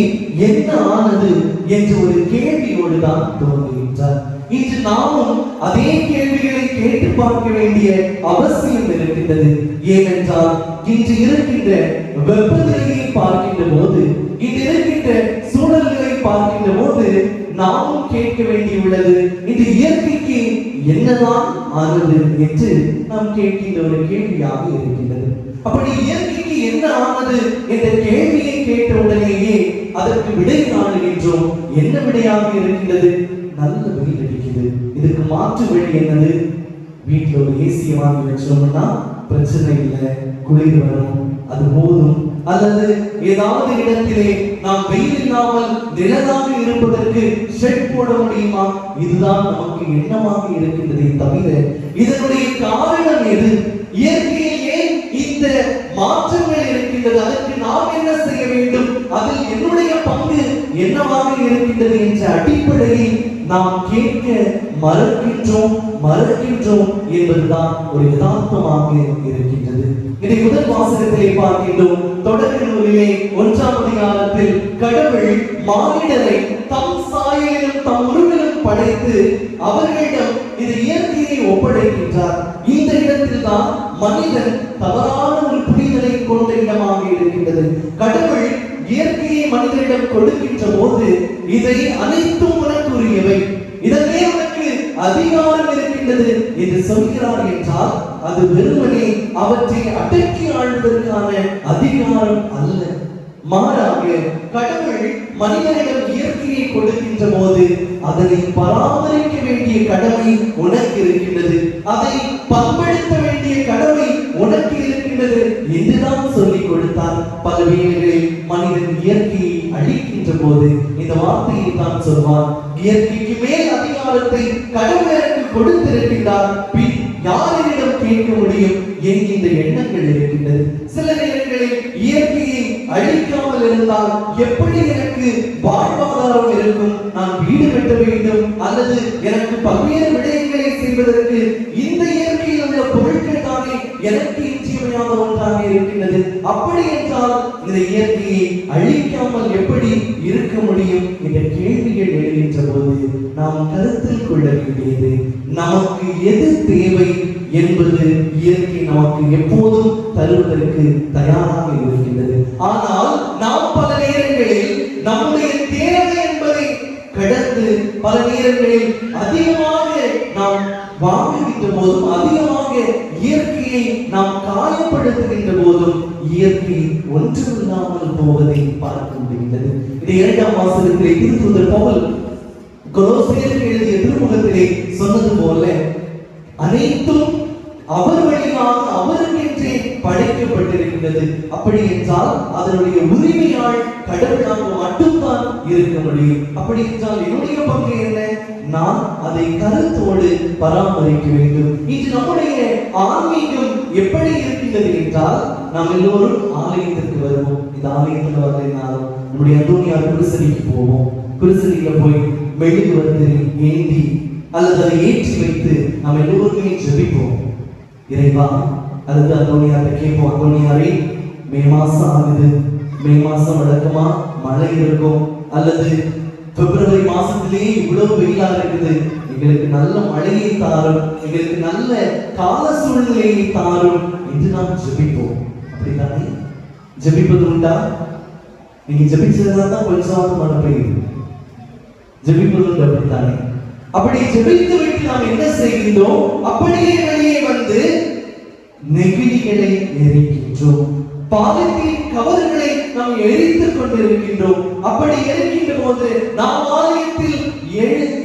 என்ன ஆனது என்று ஒரு கேள்வியோடு தான் துவங்குகின்றார். இன்று நாமும் அதே கேள்விகளை கேட்டு பார்க்க வேண்டிய அவசியம் இருக்கின்றது. ஏனென்றால் இன்று இருக்கின்ற வெப்பநிலையை பார்க்கின்ற போது, இன்று இருக்கின்ற சூழல்களை பார்க்கின்ற போது நாமும் கேட்க வேண்டியுள்ளது, இந்த இயற்கைக்கு என்னதான் ஆனது என்று நாம் கேட்கின்ற ஒரு கேள்வியாக இருக்கின்றது. அப்படி இயற்கைக்கு என்ன ஆனது என்ற கேள்வியை கேட்ட உடனேயே அதற்கு விடை காணுகின்றோம். என்ன விடையாக இருக்கின்றது? நல்ல வெயில் அடிக்குது. இதுக்கு மாற்று வழி என்னது? வீட்டுல ஒரு ஏசியை வாங்கி வச்சோம்னா பிரச்சனை இல்லை, குளிர் வரும், அது போதும். அல்லது ஏதாவது இடத்திலே நாம் வெயில் இல்லாமல் நிழலாக இருப்பதற்கு ஷெட் போட முடியுமா? இதுதான் நமக்கு எண்ணமாக இருக்கின்றதை தவிர இதனுடைய காரணம் எது? இயற்கையில் ஏன் இந்த மாற்றங்கள் இருக்கின்றது? அதற்கு நாம் என்ன செய்ய வேண்டும்? அதில் என்னுடைய பங்கு என்னவாக இருக்கின்றது என்ற அடிப்படையில் நாம் கேட்க மறக்கின்றோம் என்பதுதான் ஒரு யதார்த்தமாக இருக்கின்றது. இதை முதல் வாசகத்திலே பார்க்கின்றோம். தொடக்க நூலிலே 1ஆம் அதிகாரத்தில் கடவுள் மானிடரை தம் சாயலிலும் தம் உருவிலும் படைத்து அவர்களிடம் இது இயற்கையை ஒப்படைக்கின்றார். இந்த இடத்தில் தான் மனிதன் தவறான ஒரு புரிதலை கொண்ட இடமாக இருக்கின்றது. கடவுள் இயற்கையை மனிதனிடம் கொடுக்கின்ற போது இதை அனைத்தும் உனக்குரியவை, இதற்கு உனக்கு அதிகாரம் இருக்கின்றது என்று சொல்கிறார் என்றால் அது வெறுமனே அவற்றை அடக்கி ஆள்வதற்கான அதிகாரம் அல்ல. மாறாக கடவுள் மனிதனிடம் இயற்கையை கொடுக்கின்ற போது அதனை பராமரிக்க வேண்டிய கடமை உனக்கு இருக்கின்றது, அதை பண்படுத்த வேண்டிய கடமை உனக்கு இருக்கின்றது என்றுதான் சொல்லிக் கொடுத்தார். பல வேளைகளில் மனிதன் இயற்கையை அழிக்கின்ற போது இந்த வார்த்தையை தான் சொல்வார், இயற்கைக்கு மேல் அதிகாரத்தை கடவுள் எனக்கு கொடுத்திருக்கின்றார், பின் யாரிடம் கேட்க முடியும் என்கின்ற எண்ணங்கள் இருக்கின்றது. சில நேரங்களில் இயற்கையை அழிக்காமல் இருந்தால் எப்படி எனக்கு வாழ்வாதாரம் இருக்கும்? நான் வீடு கட்ட வேண்டும் அல்லது எனக்கு பல்வேறு விடயங்களை செய்வதற்கு இந்த இயற்கையில் உள்ள பொருட்கள் தானே எனக்கு இன்றியமையாத ஒன்றாக இருக்கின்றது. அப்படி என்றால் இந்த இயற்கையை அழிக்காமல் எப்படி இருக்க முடியும் என்ற கேள்விகள் எழுகின்ற போது நாம் கருத்தில் கொள்ள வேண்டியது, நமக்கு எது தேவை என்பது இயற்கை நமக்கு எப்போதும் தருவதற்கு தயாராக இருக்கின்றது. ஆனால் நாம் பல நேரங்களில் நம்முடைய தேவை என்பதை கடந்து பல நேரங்களில் அதிகமாக நாம் வாங்குகின்ற போதும் அதிகமாக இயற்கையை நாம் காயப்படுத்துகின்ற போதும் இயற்கை ஒன்றுமில்லாமல் போவதை பார்க்க முடிகின்றது. இது 2ஆம் வாசகத்திலே திருத்தூதர் பவுல் கொலோசியருக்கு எழுதிய திருமுகத்திலே சொன்னது போல அனைத்தும் அவர் வழியாக அவருக்கென்றே படைக்கப்பட்டிருக்கின்றது. அப்படி என்றால் அதனுடைய உரிமையால் கடவுளாக மட்டும்தான் இருக்க முடியும். அப்படி என்றால் என்னுடைய பங்கு என்ன? நான் அதை கருத்தோடு பராமரிக்க வேண்டும். இன்று நம்முடைய ஆன்மீகம் எப்படி இருக்கின்றது என்றால், நாம் எல்லோரும் ஆலயத்திற்கு வருவோம். இந்த ஆலயத்தில் வரலைனாலும் நம்முடைய அந்தோனியார் குருசடிக்கு போவோம். குருசடியில போய் மெழுகு வந்து ஏந்தி அல்லது அதை ஏற்றி வைத்து நாம் எல்லோருமே ஜெபிப்போம். இறைவா, அல்லது அந்தோனியாரை கேட்போம், அந்தோனியாரே மே மாசம் ஆகுது, மே மாசம் வழக்கமா மழை இருக்கும், அல்லது பிப்ரவரி மாசத்திலேயே இவ்வளவு வெயிலா இருக்குது, எங்களுக்கு நல்ல மழையை தாரும், எங்களுக்கு நல்ல கால சூழ்நிலையை தாரும் என்று நாம் ஜெபிப்போம். அப்படித்தானே ஜெபிப்பது உண்டா? நீங்க ஜெபிச்சதுதான் கொஞ்சம் மழை பெய்யுது. ஜெபிப்பது உண்டு அப்படித்தானே? அப்படி ஜெபித்து விட்டு நாம் என்ன செய்கின்றோம்? அப்படியே வெளியே வந்து நெகிழிகளை எரிக்கின்றோம், பாதத்தின் கவர்களை நாம் எரித்துக் கொண்டிருக்கின்றோம். அப்படி எரிக்கின்ற போது நாம் ஆலயத்தில்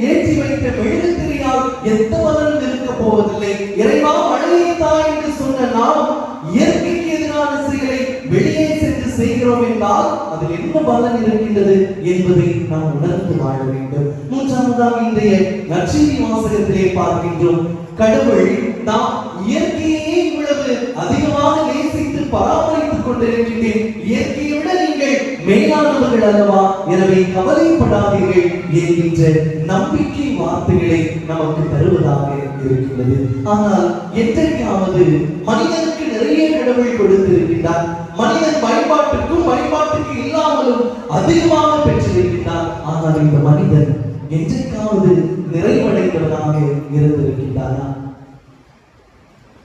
ஏற்றி வைத்த மெழுகுத்திரியால் எந்த பலனும் இருக்க போவதில்லை. இறைவா மழையை தா என்று சொன்ன நாம் இயற்கைக்கு எதிரான செயலை வெளியே சென்று செய்கிறோம் என்றால் அதில் என்ன பலன் இருக்கின்றது என்பதை நாம் உணர்ந்து வாழ வேண்டும். 3ஆவதாக இன்றைய நற்செய்தி வாசகத்திலே பார்க்கின்றோம், கடவுள் நாம் இயற்கையே இவ்வளவு அதிகமாக நேசித்து பராமரித்துக் கொண்டிருக்கின்றேன், இயற்கையை விட நீங்கள் மேலானவர்கள் அல்லவா, எனவே கவலைப்படாதீர்கள் என்கின்ற நம்பிக்கை வார்த்தைகளை நமக்கு தருவதாக இருக்கின்றது. ஆனால் என்றைக்காவது மனிதனுக்கு நிறைய கடவுள் கொடுத்திருக்கின்றார், மனிதன் பயன்பாட்டுக்கும் பயன்பாட்டுக்கு இல்லாமலும் அதிகமாக பெற்றிருக்கின்றார். ஆனால் இந்த மனிதன் என்றைக்காவது நிறைவடைந்தவனாக இருந்திருக்கின்றாரா?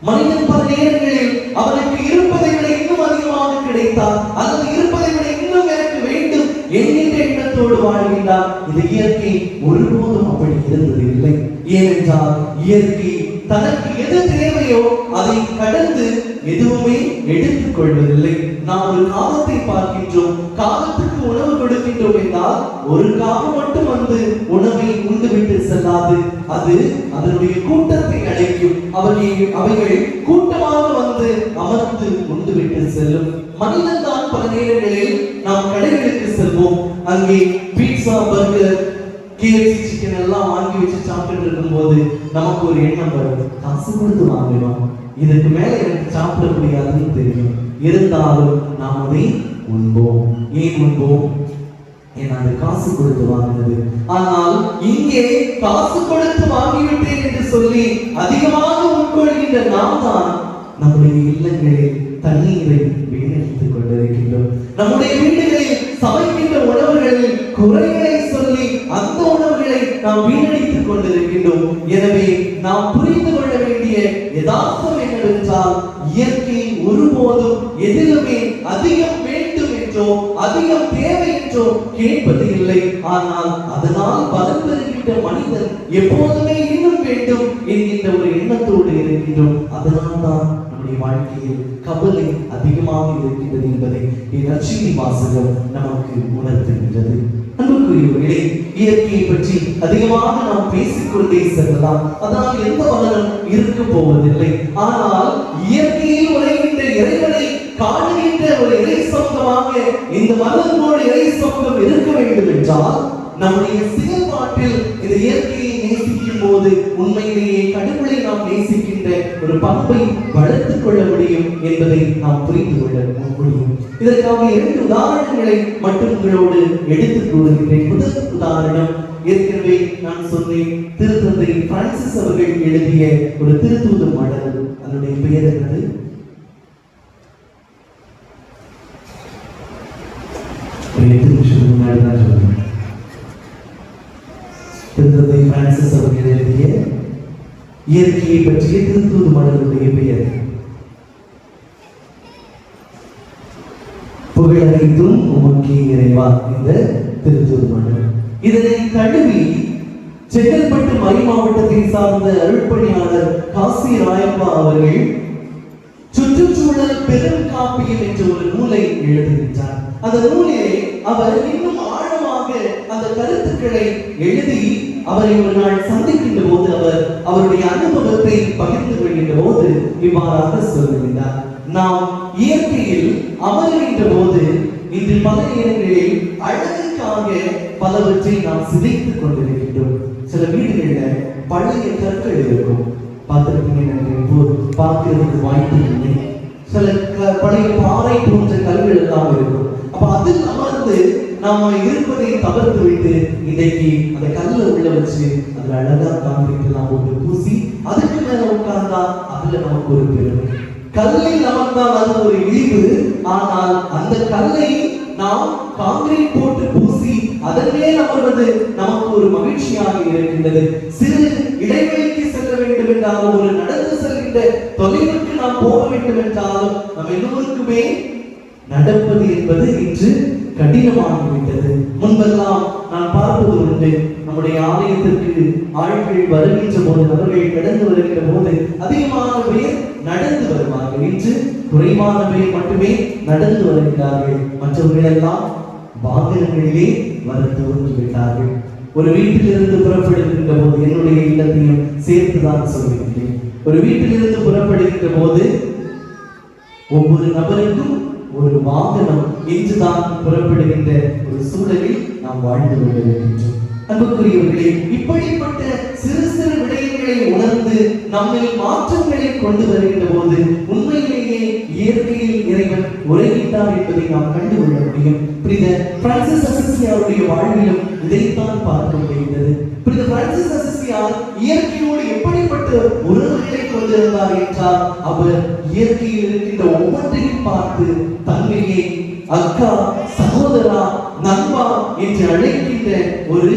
மனிதன் பல நேரங்களில் அவனுக்கு இருப்பதை விட இன்னும் அதிகமாக கிடைத்தார், அல்லது இருப்பதை விட இன்னும் எனக்கு வேண்டும் என்கின்ற எண்ணத்தோடு வாழ்கின்றார். இது இயற்கை ஒருபோதும் அப்படி இருந்தது இல்லை. ஏனென்றால் இயற்கை தனக்கு எது தேவையோ அதை கடந்து எதுவுமே எடுத்துக் கொள்வதில்லை. நாம் ஒரு காகத்தை பார்க்கின்றோம், காகத்துக்கு உணவு கொடுக்கின்றோம் என்றால் ஒரு காகம் மட்டும் வந்து உணவை உண்டுவிட்டு செல்லாது, அது அதனுடைய கூட்டத்தை அழைக்கும். அவைகள் கூட்டமாக வந்து அமர்ந்து உண்டுவிட்டு செல்லும். மனிதன் தான் பல நேரங்களில் நாம் கடைகளுக்கு செல்வோம், அங்கே பீட்சா, பர்கர், KFC சிக்கன் எல்லாம் வாங்கி வச்சு சாப்பிட்டு இருக்கும் போது நமக்கு ஒரு எண்ணம் வரும், காசு கொடுத்து வாங்கணும், இதுக்கு மேல எனக்கு சாப்பிட முடியாதுன்னு தெரியும், இருந்தாலும் நாம் அதை உண்போம். ஏன் உண்போம்? ஏன்னா அது காசு கொடுத்து வாங்கினது. ஆனால் இங்கே காசு கொடுத்து வாங்கிவிட்டேன் என்று சொல்லி அதிகமாக உட்கொள்கின்ற நாம் தான் நம்முடைய இல்லங்களில் தண்ணீரை வீணடித்துக் கொண்டிருக்கின்றோம். நம்முடைய வீடுகளில் சமைக்கின்ற உணவுகளில் குறைகளை சொல்லி அந்த உணவுகளை நாம் வீணடித்துக் கொண்டிருக்கின்றோம். எனவே நாம் புரிந்து கொள்ள வேண்டிய யதார்த்தம் என்னவென்றால், இயற்கை ஒருபோதும் எதிலுமே அதிகம் வேண்டும் என்றோ அதிகம் தேவை என்றோ கேட்பது இல்லை. ஆனால் அதனால் பலன் பெறுகின்ற மனிதன் எப்போதுமே இன்னும் வேண்டும் என்கின்ற ஒரு எண்ணத்தோடு இருக்கின்றோம். அதனால் தான் நம்முடைய வாழ்க்கையில் கவலை அதிகமாக இருக்கின்றது என்பதை நற்செய்தி வாசகம் நமக்கு உணர்த்துகின்றது. அன்புக்குரியவர்களே, இயற்கையை பற்றி அதிகமாக நாம் பேசிக்கொண்டே செல்லலாம், அதனால் எந்த பலனும் இருக்க போவதில்லை. ஆனால் இயற்கையில் உரைகின்ற இறைவனை காணுகின்ற ஒரு இறை சொந்தமாக இந்த மனதோடு இறை சொந்தம் இருக்க வேண்டும் என்றால் நம்முடைய செயல்பாட்டில் இந்த இயற்கையை நேசிக்கும் போது உண்மையிலேயே கடவுளை நாம் நேசிக்கின்ற ஒரு பண்பை வளர்த்துக் கொள்ள முடியும் என்பதை நாம் புரிந்து கொள்ள முடியும். இதற்காக 2 உதாரணங்களை மட்டும் உங்களோடு எடுத்துக் கூறுகின்றேன். முதல் உதாரணம், ஏற்கனவே நான் சொன்னேன், திருத்தந்தை பிரான்சிஸ் அவர்கள் எழுதிய ஒரு திருத்தூது மடல். அதனுடைய பெயர் என்னது? ஒரு 8 நிமிஷத்துக்கு முன்னாடி தான் சொல்றேன். திருத்தந்தை பிரான்சிஸ் அவர்கள் எழுதிய இயற்கையை பற்றிய திருத்தூது மடலுடைய பெயர் புகழனைத்தும் உமக்கே இறைவா. இந்த திருத்தூது மடல் இதனை தழுவி செங்கல்பட்டு மறை மாவட்டத்தை சார்ந்த அருட்பணியாளர் காசி ராயப்பா அவர்கள் சுற்றுச்சூழல் பெரும் காப்பியம் என்ற ஒரு நூலை எழுதுகின்றார். அந்த நூலிலே அவர் இன்னும் ஆழமாக அந்த கருத்துக்களை எழுதி அவரை ஒரு நாள் சந்திக்கின்ற போது அவருடைய அனுபவத்தை பகிர்ந்து கொள்கின்ற போது இவ்வாறாக சொல்லுகின்றார். நாம் இயற்கையில் அமர்கின்ற போது இன்று பல நேரங்களில் அழகுக்காக பலவற்றை நாம் சிதைத்துக் கொண்டிருக்கின்றோம். சில வீடுகளில் பழைய கற்கள் இருக்கும், பார்க்கிறதுக்கு வாய்ப்பு இல்லை. சில பழைய பாறை போன்ற கல்கள் எல்லாம் இருக்கும். அப்ப அதில் அமர்ந்து நாம இருப்பதை தவிர்த்து விட்டு இன்றைக்கு அந்த கல்லை உள்ள வச்சு அதுல அழகா காண்பிட்டு நாம் போட்டு பூசி அதுக்கு மேல உட்கார்ந்தா அதுல நமக்கு ஒரு பெருமை. கல்லில் அமர்ந்தால் அது ஒரு இழிவு. ஆனால் அந்த கல்லை நாம் காங்கிரீட் போட்டு பூசி அதன் மேல் அமர்வது நமக்கு ஒரு மகிழ்ச்சியாக இருக்கின்றது. சிறு இடைவெளிக்கு செல்ல வேண்டும் என்றாலும், ஒரு நடந்து செல்கின்ற தொலைவுக்கு நாம் போக வேண்டும் என்றாலும் நம் எல்லோருக்குமே நடப்பது என்பது இன்று கடினமாகிவிட்டது. முன்பெல்லாம் நான் பார்ப்பது உண்டு, நம்முடைய ஆலயத்திற்கு ஆட்கள் வருகின்ற போது, நபர்கள் கடந்து வருகின்ற போது அதிகமான பேர் நடந்து வருவார்கள். இன்று குறைவான பேர் மட்டுமே நடந்து வருகிறார்கள். மற்றவர்கள் எல்லாம் வாகனங்களிலே வர துவங்கிவிட்டார்கள். ஒரு வீட்டிலிருந்து புறப்படுகின்ற போது, என்னுடைய இல்லத்தையும் சேர்த்துதான் சொல்லுகின்றேன், ஒரு வீட்டிலிருந்து புறப்படுகின்ற போது ஒவ்வொரு நபருக்கும் ஒரு வாகனம் என்றுதான் புறப்படுகின்ற ஒரு சூழலில் நாம் வாழ்ந்து கொண்டிருக்கின்றோம். அன்புக்குரியவர்களே, இப்படிப்பட்ட சிறு சிறு விடயங்களை உணர்ந்து நம்மில் மாற்றங்களை கொண்டு வருகின்ற போது உண்மையிலேயே இயற்கையில் இறைவன் உரையிட்டார் என்பதை நாம் கண்டுகொள்ள முடியும். புனித பிரான்சிஸ் அசிசியாருடைய வாழ்விலும் இதைத்தான் பார்க்க முடிகிறது. புனித பிரான்சிஸ் அசிசியார் இயற்கையோடு எப்படிப்பட்ட உறவுகளை கொண்டிருந்தார் என்றால், அவர் இயற்கையில் இருக்கின்ற ஒவ்வொன்றையும் பார்த்து தன்மையை அக்கா, சகோதரா, நண்பா என்று அழைக்கின்ற ஒரு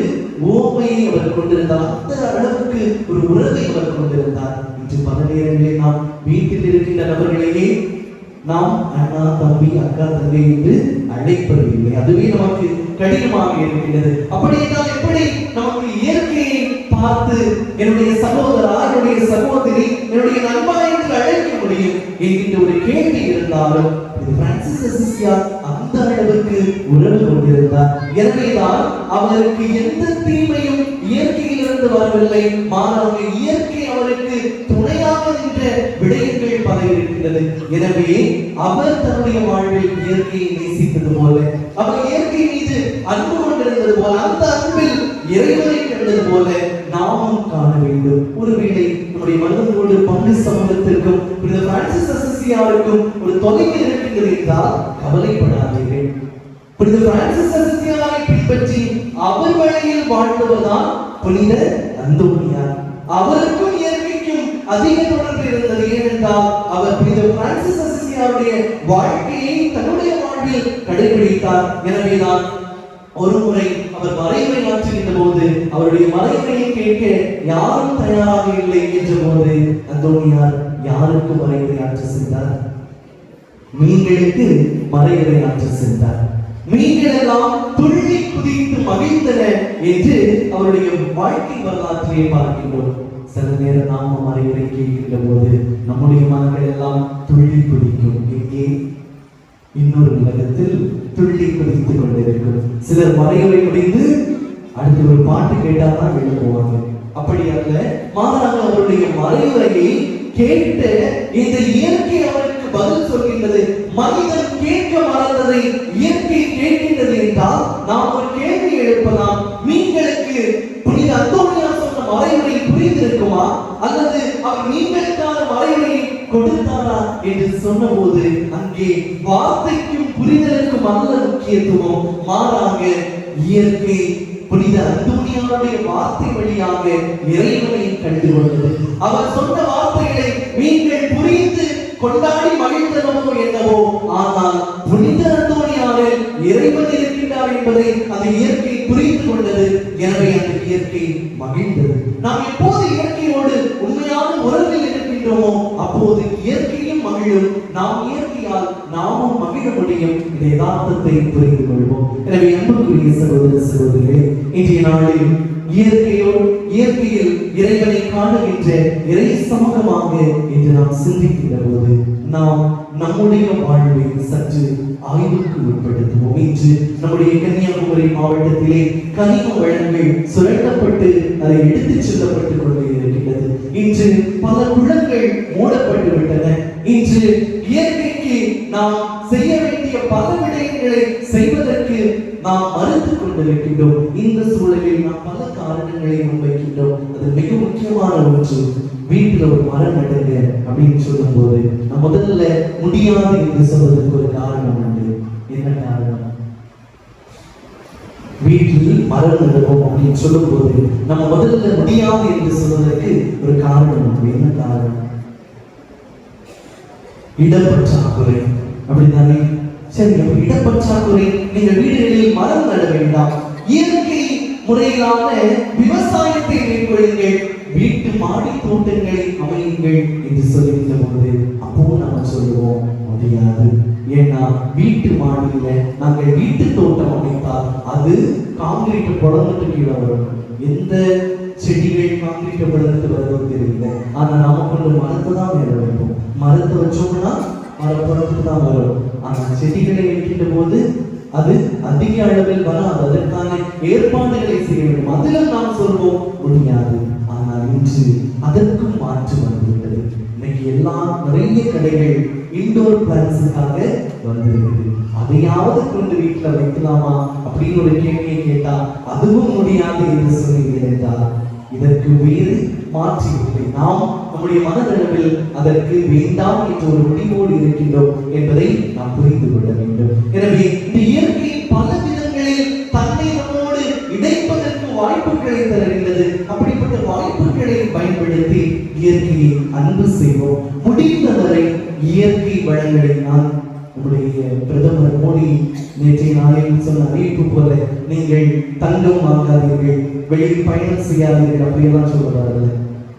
ஓமையை அவர் கொண்டிருந்தார். அந்த அளவுக்கு ஒரு உறவை அவர் கொண்டிருந்தார். இன்று பல நேரங்களில் நாம் வீட்டில் இருக்கின்ற நபர்களையே நாம் அண்ணா, தம்பி, அக்கா, தங்கை என்று அழைப்பதில்லை. அதுவே நமக்கு கடினமாக இருக்கின்றது. அப்படி என்றால் எப்படி நமக்கு இயற்கையை பார்த்து என்னுடைய சகோதரா, என்னுடைய சகோதரி, என்னுடைய நண்பா என்று அழைக்க முடியும் என்கின்ற ஒரு கேள்வி இருந்தாலும் பிரான்சிஸ் அசிசியார் அந்த அளவுக்கு உறவு கொண்டிருந்தார். எனவேதான் அவருக்கு எந்த தீமையும் இயற்கையிலிருந்து வரவில்லை, மாறாக இயற்கை அவருக்கு துணையாக நின்ற விடயங்கள் பல இருக்கின்றது. எனவே அவர் தன்னுடைய வாழ்வில் இயற்கையை நேசித்தது போல, அவர் இயற்கை மீது அன்பு கொண்டிருந்தது போல, அந்த அன்பில் இறைவனை கண்டது போல நாமும் காண வேண்டும். ஒருவேளை நம்முடைய மனதோடு பங்கு சமூகத்திற்கும் பிரான்சிஸ் அசிசியாருக்கும் ஒரு தொலைவு இருக்கின்றது என்றால் கவலைப்படாதீர்கள். புனித பிரான்சிஸ் அசிசியாரை பின்பற்றி அவர் வழியில் வாழ்ந்தவர்தான் புனித அந்தோனியார். அவருக்கும் இயற்கைக்கும் அதிக தொடர்பு இருந்தது. ஏனென்றால் அவர் புனித பிரான்சிஸ் அசிசியாருடைய வாழ்க்கையை தன்னுடைய வாழ்வில் கடைபிடித்தார். எனவேதான் ஒரு முறை அவர் மறைவுரை ஆற்றுகின்ற போது அவருடைய மறைவுரையை கேட்க யாரும் தயாராக இல்லை என்ற போது அந்தோனியார் யாருக்கு மறைவுரை ஆற்ற சென்றார்? மீன்களுக்கு மறைவுரை ஆற்ற சென்றார். மீன்கள் எல்லாம் துள்ளி குதித்து மகிழ்ந்தன என்று அவருடைய வாழ்க்கை வரலாற்றிலே பார்க்கின்றோம். சில நேரம் நாம மறைவுரை கேட்கின்ற போது நம்முடைய மனங்கள் எல்லாம் துள்ளி குதிக்கும். எங்கே? இன்னொரு உலகத்தில் துள்ளி குதித்துக் கொண்டிருக்கும். சிலர் மறைவுரை முடிந்து அடுத்து ஒரு பாட்டு கேட்டாதான் வெளியே போவாங்க. அப்படி அல்ல, மாறாக அவருடைய மறைவுரையை கேட்ட இந்த இயற்கை அவருக்கு பதில் சொல்கின்றது. மனிதன் கேட்க மறந்ததை இயற்கை கேட்கின்றது என்றால் நாம் ஒரு கேள்வி எழுப்பலாம். மீன்களுக்கு புனித அந்தோனியார் சொன்ன மறைவுரை புரிந்திருக்குமா, அல்லது அவர் மீன்களுக்கான மறைவுரையை கொடுத்தாரா என்று சொன்னபோது அங்கே வார்த்தைக்கும் புரிதலுக்கும் அல்ல முக்கியத்துவம், மாறாக இயற்கை புனித அந்தோனியாருடைய வார்த்தை வழியாக இறைவனை கண்டுகொண்டது. அவர் சொன்ன வார்த்தைகளை மீன்கள் புரிந்து கொண்டாடி மகிழ்ந்தனவோ என்னவோ, ஆனால் புனித அந்தோனியாரில் இறைவன் இருக்கின்றார் என்பதை அந்த இயற்கை புரிந்து கொண்டது. எனவே அந்த இயற்கை மகிழ்ந்தது. நாம் எப்போது இயற்கையோடு உண்மையான உறவில் இருக்கின்றோமோ அப்போது இயற்கையும் மகிழும், நாம் இயற்கையால் நாமும் மகிழ முடியும். இந்த யதார்த்தத்தை புரிந்து கொள்வோம். எனவே அன்புக்குரிய சகோதர சகோதரிகளே, இன்றைய நாளில் இயற்கையில் இறைவனை காணுகின்ற இறை சமூகமாக என்று நாம் சிந்திக்கின்ற போது நாம் நம்முடைய வாழ்வை சற்று ஆய்வுக்கு உட்படுத்துவோம். இன்று நம்முடைய கன்னியாகுமரி மாவட்டத்திலே கனிம வளங்கள் சுரண்டப்பட்டு அதை எடுத்துச் செல்லப்பட்டுக் கொண்டே இருக்கின்றது. இன்று பல குளங்கள் மூடப்பட்டு விட்டன. இன்று இயற்கைக்கு நாம் செய்ய வேண்டிய பல விடயங்களை செய்வதற்கு நாம் மறுத்து கொண்டிருக்கின்றோம். இந்த சூழலில் நாம் பல காரணங்களை முன்வைக்கின்றோம். அது மிக முக்கியமான ஒன்று. வீட்டுல ஒரு மரம் நடுங்க அப்படின்னு சொல்லும் போது நம்ம முதல்ல முடியாது என்று சொல்வதற்கு ஒரு காரணம் உண்டு. என்ன காரணம்? வீட்டில் மரம் நடுவோம் அப்படின்னு சொல்லும் போது நம்ம முதல்ல முடியாது என்று சொல்வதற்கு ஒரு காரணம் உண்டு. என்ன காரணம்? இடப்பற்றாக்குறை. அப்படித்தானே? சரி, இடப்பற்றாக்குறை. நீங்க வீடுகளில் மரம் நட வேண்டாம், இயற்கை முறையிலான விவசாயத்தை மேற்கொள்ளுங்கள், வீட்டு மாடி தோட்டங்களை அமையுங்கள் என்று சொல்லுகின்ற போது அப்போ நம்ம சொல்லுவோம் முடியாது. ஏன்னா வீட்டு மாடியில நாங்கள் வீட்டு தோட்டம் அமைத்தால் அது காங்கிரீட் புடந்துட்டு கீழே வரும். எந்த செடிகள் காங்கிரீட் புடந்துட்டு வருதோ தெரியல, ஆனா நாம கொண்டு மரத்தை தான் மேல வைப்போம். மரத்தை வச்சோம்னா மரப்புறத்துக்கு தான் வரும். ஆனா செடிகளை வைக்கின்ற போது அது அதிக அளவில் வராது. அதற்கான ஏற்பாடுகளை செய்ய வேண்டும். அதிலும் நாம் சொல்வோம் முடியாது. ஆனால் இன்று அதற்கும் மாற்று வந்துவிட்டது. இன்னைக்கு எல்லாம் நிறைய கடைகள் இன்டோர் பிளான்ஸுக்காக வந்திருக்குது. அதையாவது கொண்டு வீட்டுல வைக்கலாமா அப்படின்னு ஒரு கேள்வியை கேட்டா அதுவும் முடியாது என்று சொன்னீர்கள் என்றால் இதற்கு வேறு மாற்றி இல்லை. நாம் நம்முடைய மனதளவில் அதற்கு வேண்டாம் என்ற ஒரு முடிவோடு இருக்கின்றோம் என்பதை நாம் புரிந்து கொள்ள வேண்டும். எனவே இந்த இயற்கை பல விதங்களில் தன்னை நம்மோடு இணைப்பதற்கு வாய்ப்புகளை தருகின்றது. அப்படிப்பட்ட வாய்ப்புகளை பயன்படுத்தி இயற்கையை அன்பு செய்வோம். முடிந்தவரை இயற்கை வளங்களை நான் நம்முடைய பிரதமர் மோடி நேற்றைய நாளில் சொன்ன அறிவிப்பு போல நீங்கள் தங்கம் வாங்காதீர்கள், வெளியில் பயணம் செய்யாதீர்கள் அப்படியெல்லாம் சொல்லுவார்கள்.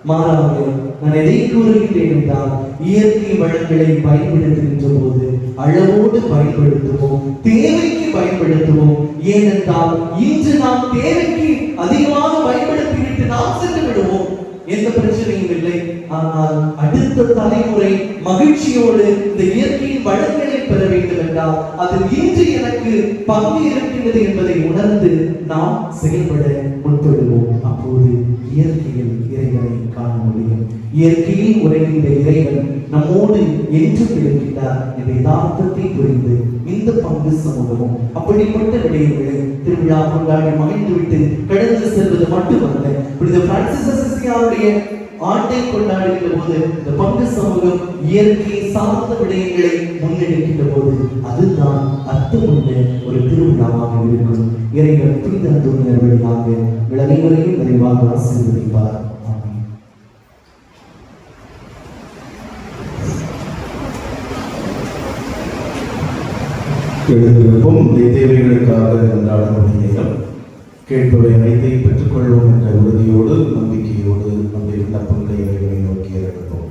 மாறாக நான் எதை கூறுகின்றேன் என்றால் இயற்கை வளங்களை பயன்படுத்துகின்ற போது அளவோடு பயன்படுத்துவோம், தேவைக்கு பயன்படுத்துவோம். ஏனென்றால் இன்று நாம் தேவைக்கு அதிகமாக பயன்படுத்திவிட்டு நாம் சென்று விடுவோம், எந்த பிரச்சனையும் இல்லை. ஆனால் அடுத்த தலைமுறை மகிழ்ச்சியோடு இந்த இயற்கையின் வளங்களை பெற வேண்டும் என்றால் அதில் இன்று எனக்கு பங்கு இருக்கின்றது என்பதை உணர்ந்து நாம் செயல்பட முற்படுவோம். அப்போது இயற்கையில் இறைவனை காண முடியும். இயற்கையில் உரைகின்ற இறைவன் நம்மோடு என்றும் இருக்கின்றார் என்ற யதார்த்தத்தை புரிந்து இந்த பங்கு சமூகமும் அப்படிப்பட்ட விடயங்களை திருவிழா கொண்டாடி மகிழ்ந்துவிட்டு கடந்து செல்வது மட்டுமல்ல, புனித பிரான்சிஸ் அசிசியாருடைய ஆண்டை கொண்டாடுகின்ற போது இந்த பங்கு சமூகம் இயற்கை சார்ந்த விடயங்களை முன்னெடுக்கின்ற போது அதுதான் அர்த்தமுள்ள ஒரு திருவிழாவாக இருக்கும். இறைவன் புனித அந்தோனியார் வழியாக அனைவரையும் நிறைவாக ஆசீர்வதிப்பார். ஆமென். எழுந்திருப்போம். நம்முடைய தேவைகளுக்காக கொண்டாடக்கூடிய நேரம். கேட்பவை அனைத்தை பெற்றுக்கொள்வோம் என்ற உறுதியோடு நம்பிக்கையோடு நம்முடைய விண்ணப்பங்களை இறைவனை நோக்கி இறங்குவோம்.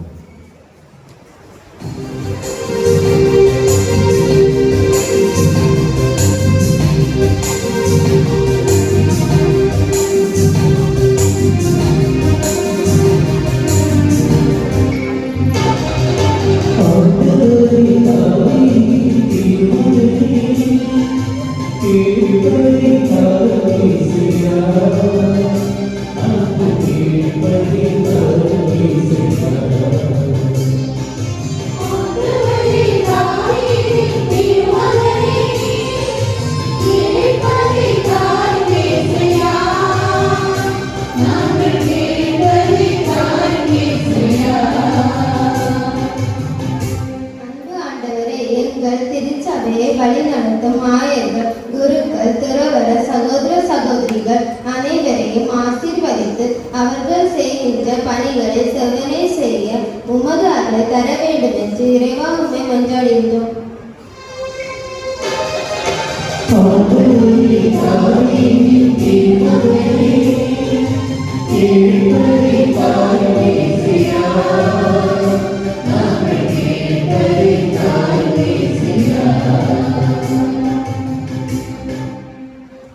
வழிநடத்தும் ஆயர்கள், குருக்கள், துறவர சகோதர சகோதரிகள் அனைவரையும் ஆசீர்வதித்து அவர்கள் செய்கின்ற பணிகளை செவ்வனே செய்ய உமது அருளை தர வேண்டும் என்று இறைவா உம்மை மன்றாடுகின்றோம்.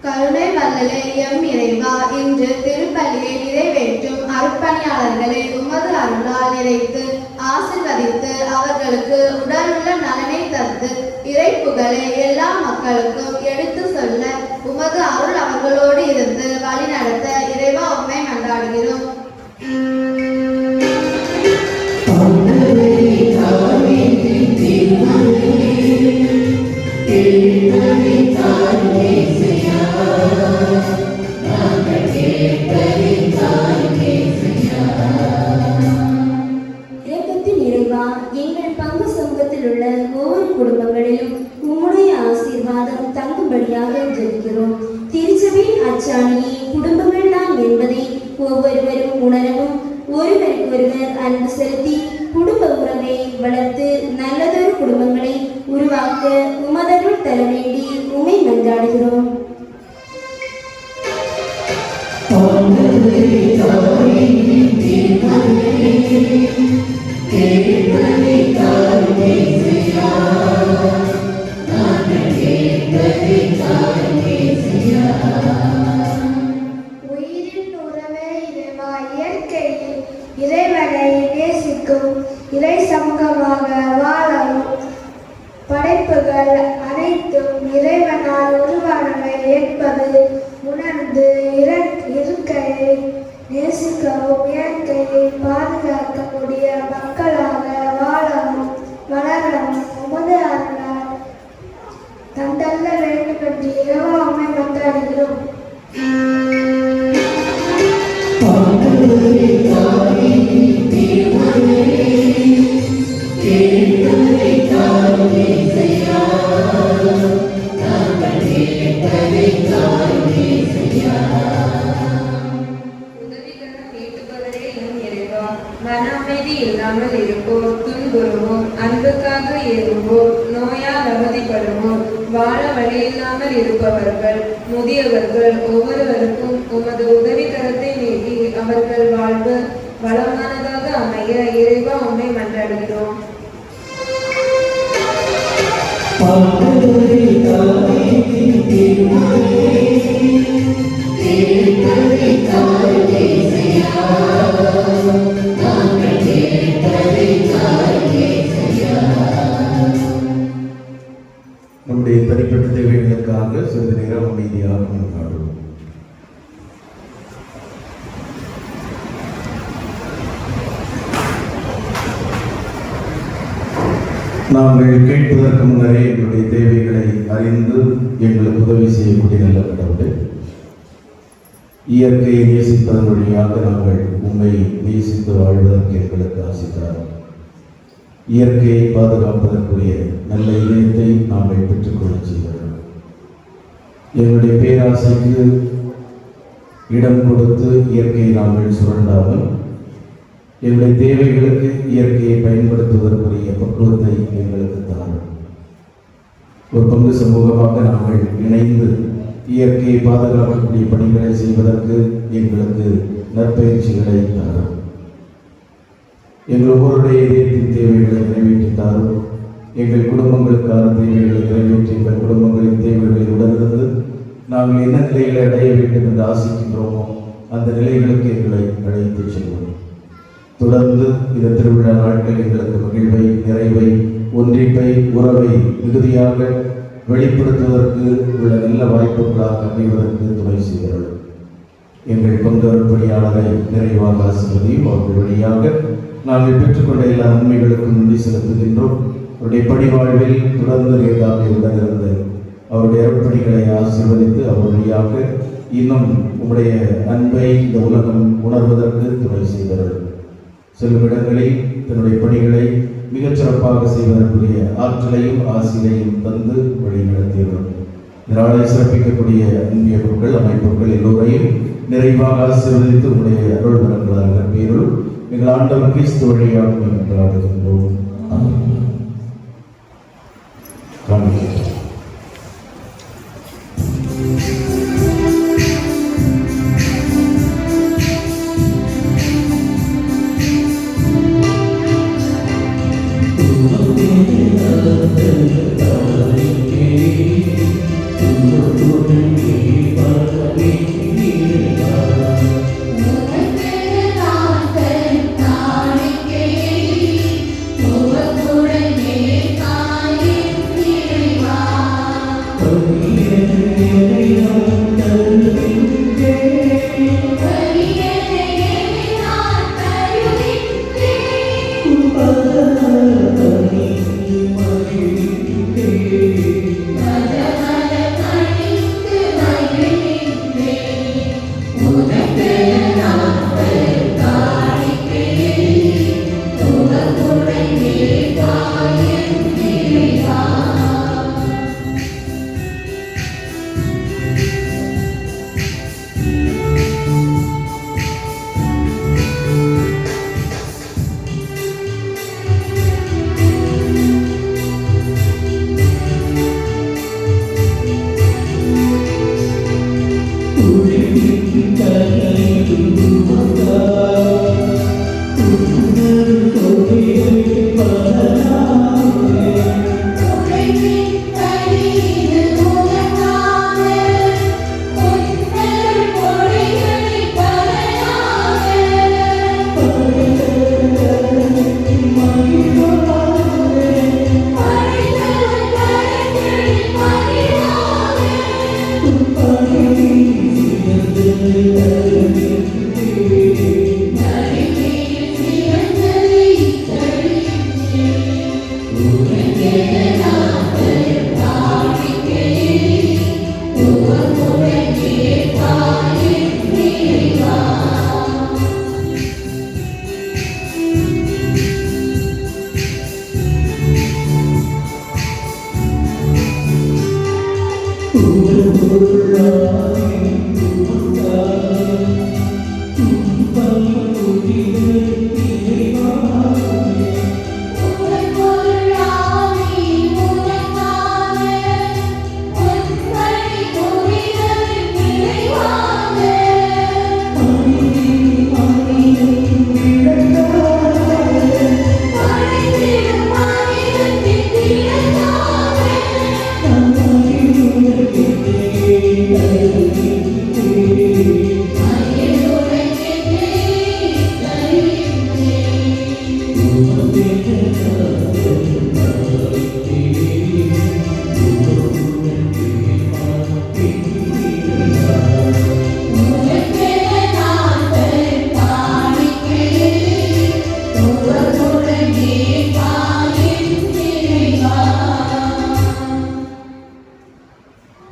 கருணை வல்லலே எம் இறைவா, இன்று திருப்பலியை நிறைவேற்றும் அர்ப்பணியாளர்களை உமது அருளால் நிறைத்து ஆசீர்வதித்து அவர்களுக்கு உடலுள்ள நலனை தந்து இறைப்புகளை எல்லா மக்களுக்கும் எடுத்து சொல்ல உமது அருள் அவர்களோடு இருந்து வழி நடத்த இறைவா உம்மை மன்றாடுகிறோம். இரக்கத்தின் இறைவா, எங்கள் பங்கு சமூகத்தில் உள்ள ஒவ்வொரு குடும்பங்களிலும் உம்முடைய ஆசீர்வாதம் தங்கும்படியாக ஜெபிக்கிறோம். திருச்சபையின் அச்சாணியை குடும்பங்கள் தான் என்பதை ஒவ்வொருவரும் உணரவும் ஒருவருக்கொருவர் அன்பு செலுத்தி குடும்ப உறவை வளர்த்து நல்லதொரு குடும்பங்களை உருவாக்க உமதருள் தர வேண்டி உம்மை மன்றாடுகிறோம். உயிரின் உறவே இறைவா, இயற்கையில் இறைவனை நேசிக்கும் இறை சமூகமாக வாழவும் படைப்புகள் அனைத்தும் இறைவனால் உருவானவை என்பது உணர்ந்து இருக்கையை நேசிக்கவும் இயற்கையை பாதுகாக்கக்கூடிய மக்களாக வாழவும் வளரவும் உமது அருளால் தந்தல்ல வேண்டும் என்று இறைவா உம்மை மன்றாடுகிறோம். மன அமைதி இல்லாமல் இருப்போர், துன்புறுவோர், அன்புக்காக ஏறுவோர், நோயால் அவதிப்படுவோர், வாழ வழியில்லாமல் இருப்பவர்கள், முதியவர்கள் ஒவ்வொருவருக்கும் உமது உதவி கரத்தை நீட்டி அவர்கள் வாழ்வு வளமானதாக அமைய இறைவா உம்மை மன்றாடுகிறோம். Thank you. தேவைகளுக்காக சிறிது நேரம் அமைதியாக கொண்டாடுவோம். நாங்கள் கேட்பதற்கு முன்னரே எங்களுடைய தேவைகளை அறிந்து எங்களுக்கு உதவி செய்யக்கூடிய நல்ல கடவுளே, இயற்கையை நேசிப்பதன் வழியாக நாங்கள் உண்மை நேசித்து வாழ்வதற்கு எங்களுக்கு ஆசித்தார். இயற்கையை பாதுகாப்பதற்குரிய நல்ல இதயத்தை நாங்கள் பெற்றுக்கொள்ள செய்கிறோம். எங்களுடைய பேராசைக்கு இடம் கொடுத்து இயற்கையை நாங்கள் சுரண்டாமல் எங்களுடைய தேவைகளுக்கு இயற்கையை பயன்படுத்துவதற்குரிய பக்குவத்தை எங்களுக்கு தாரும். ஒரு பங்கு சமூகமாக நாங்கள் இணைந்து இயற்கையை பாதுகாக்கக்கூடிய பணிகளை செய்வதற்கு எங்களுக்கு நற்பயிற்சிகளை தாரும். எங்கள் ஒவ்வொருடைய இதயத்தின் தேவைகளை நிறைவேற்றித்தாரும். எங்கள் குடும்பங்களுக்கான தேவைகளை நிறைவேற்றி எங்கள் குடும்பங்களின் தேவைகளை உணர்ந்து நாங்கள் என்ன நிலைகளை அடைய வேண்டும் என்று ஆசிக்கின்றோமோ அந்த நிலைகளுக்கு எங்களை அழைத்து செல்வோம். தொடர்ந்து இந்த திருவிழா நாட்கள் எங்களுக்கு மகிழ்வை, நிறைவை, ஒன்றிப்பை, உறவை மிகுதியாக வெளிப்படுத்துவதற்கு உள்ள நல்ல வாய்ப்புகளாக அமைவதற்கு துணை செய்கிறார்கள். எங்கள் பங்கேற்பணியாளரை நிறைவாக ஆசிர்வதியும் அவர்கள் வழியாக நாங்கள் பெற்றுக்கொண்ட எல்லா நன்மைகளுக்கும் நன்றி செலுத்துகின்றோம். அவருடைய பணிவாழ்வில் தொடர்ந்து நேர்ந்தாமை உடனிருந்து அவருடைய அர்ப்பணிகளை ஆசீர்வதித்து அவர் வழியாக இன்னும் உங்களுடைய அன்பை இந்த உலகம் உணர்வதற்கு துணை செய்கிறார்கள். செல்லும் இடங்களில் தன்னுடைய பணிகளை மிகச் சிறப்பாக செய்வதற்குரிய ஆற்றலையும் ஆசிரியையும் தந்து வழி நடத்தியுள்ளோம். இதனாலே சிறப்பிக்கக்கூடிய இந்திய பொருட்கள், அமைப்புகள் எல்லோரையும் நிறைவாக ஆசீர்வதித்து உங்களுடைய அருள் வரங்களாக பேருள் எங்கள் ஆண்டவர் கிறிஸ்து வழியாக கொண்டாடுகின்றோம். Thank you.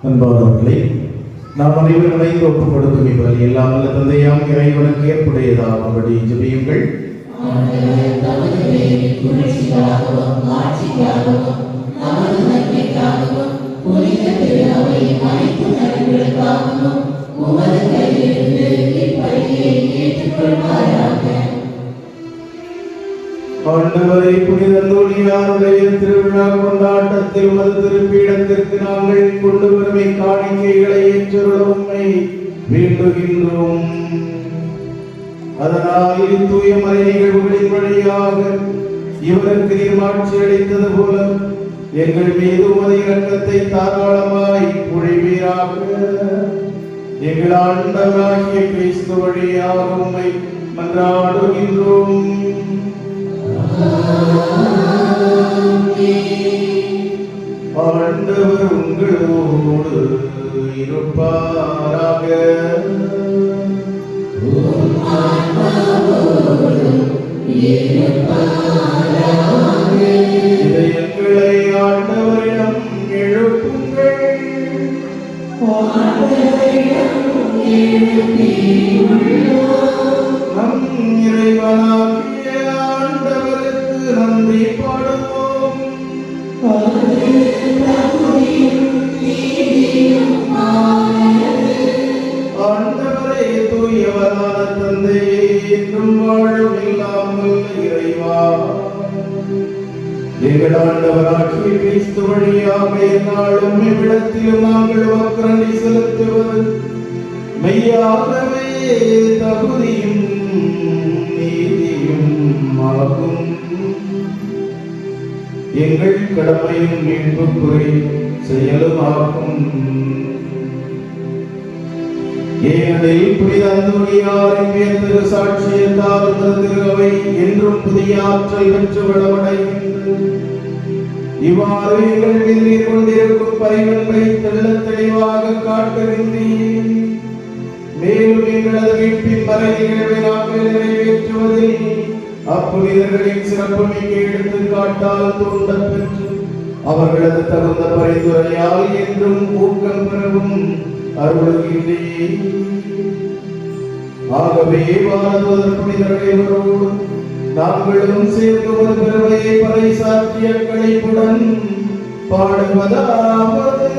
அன்பானவர்களே, நாம் அனைவரும் இணைந்து ஒப்புக் கொடுக்கும் இவ்வளி எல்லாம் வல்ல தந்தையாம் இறைவனுக்கு ஏற்புடையதாகும்படி ஜெபியுங்கள். ஆண்டவரை புனித அந்தோனியாருடைய திருவிழா கொண்டாட்டத்தில் உமது திருப்பீடத்திற்கு நாங்கள் கொண்டு வரும் காணிக்கைகளை ஏற்றுள்ள உம்மை வேண்டுகின்றோம். அதனால் தூய மறை நிகழ்வுகளின் வழியாக இவருக்கு நீர்மாட்சி அளித்தது போல எங்கள் மீது உமது இரக்கத்தை தாராளமாய் பொழிவீராக. எங்கள் ஆண்டவராகிய கிறிஸ்து வழியாக உம்மை மன்றாடுகின்றோம். ஆண்டவர் உங்களோடு இருப்பாராக. இதயங்களை ஆண்டவரிடம் எழுப்புங்கள். நம் இறைவனாகிய ஆண்டவருக்கு நன்றி பாடுவோம். ஆண்டவரே, தூயவரான தந்தையே, என்றும் வாழும் இல்லாமல் இறைவா, எங்கள் ஆண்டவராகிய கிறிஸ்து வழியாக எந்நாளும் இவ்விடத்திலும் நாங்கள் உமக்கு நன்றி செலுத்துவது மெய்யாகவே தகுதியும் நீதியும் ஆகும். எங்கள் கடமையும் மீட்புக்குரிய செயலும் ஆகும். ஏனெனில் புனித அந்தோனியாரின் திரு சாட்சியத்தால் திரு அவை என்றும் புதிய ஆற்றல் பெற்று வளமடைகின்றது. இவ்வாறு எங்கள் மீது கொண்டிருக்கும் பரிவன்களை தெள்ளத் தெளிவாக காட்டுகின்றீர். மேலும் எங்களது மீட்பின் மறை நிகழ்வை நாங்கள் நிறைவேற்றுவதில் அப்புனிதர்களின் சிறப்பு மிக்க எடுத்துக்காட்டால் தூண்டப் பெற்று அவர்களது தகுந்த பரிந்துரையால் என்றும் ஊக்கம் பெறவும் அருளுகின்றேன். ஆகவே பாரதூதர் புனிதர்களோடு நாங்களும் சேர்ந்து ஒரு பெருமையை பறைசாற்றிய களைப்புடன் பாடுவதாவது.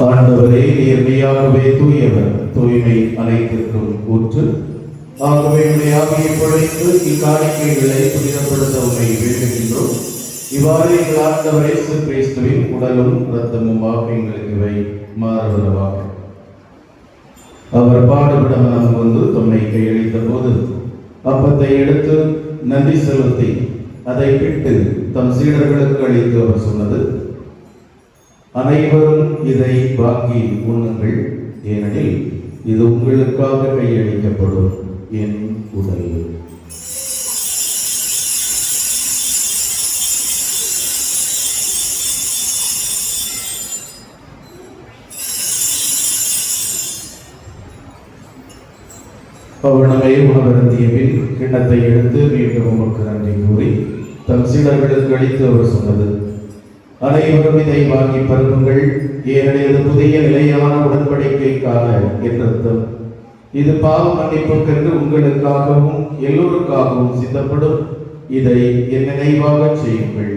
ஆண்டவரே, நேர்மையாகவே தூயவர், தூய்மை அனைத்திற்கும் ஊற்று. ஆகவே ஆகிய பொழைத்து இக்காணிக்கைகளை புனிதப்படுத்த உண்மை வேண்டுகின்றோம். இவ்வாறு எங்கள் ஆண்டவர் இயேசு கிறிஸ்துவின் உடலும் இரத்தமுமாக எங்களுக்கு இவை மாறுவதாக. அவர் பாடுபட மனம் வந்து தம்மை கையளித்த போது அப்பத்தை எடுத்து நன்றி செலுத்தி அதை பிட்டு தம் சீடர்களுக்கு அளித்து அவர் சொன்னது, அனைவரும் இதை வாங்கி உண்ணுங்கள், ஏனெனில் இது உங்களுக்காக கையளிக்கப்படும் என் உடல். பவுனமே உணவருந்திய பின் கிண்ணத்தை எடுத்து மீண்டும் உமக்கு நன்றி கூறி தம் சீடர்களுக்கு அளித்து அவர் சொன்னது, அனைவரும் இதை வாங்கி பருகுங்கள், ஏனெனில் புதிய நிலையான உடன்படிக்கைக்கான என் ரத்தம் இது பாவ மன்னிப்புக்கென்று உங்களுக்காகவும் எல்லோருக்காகவும் சிந்தப்படும். இதை என் நினைவாக செய்யுங்கள்.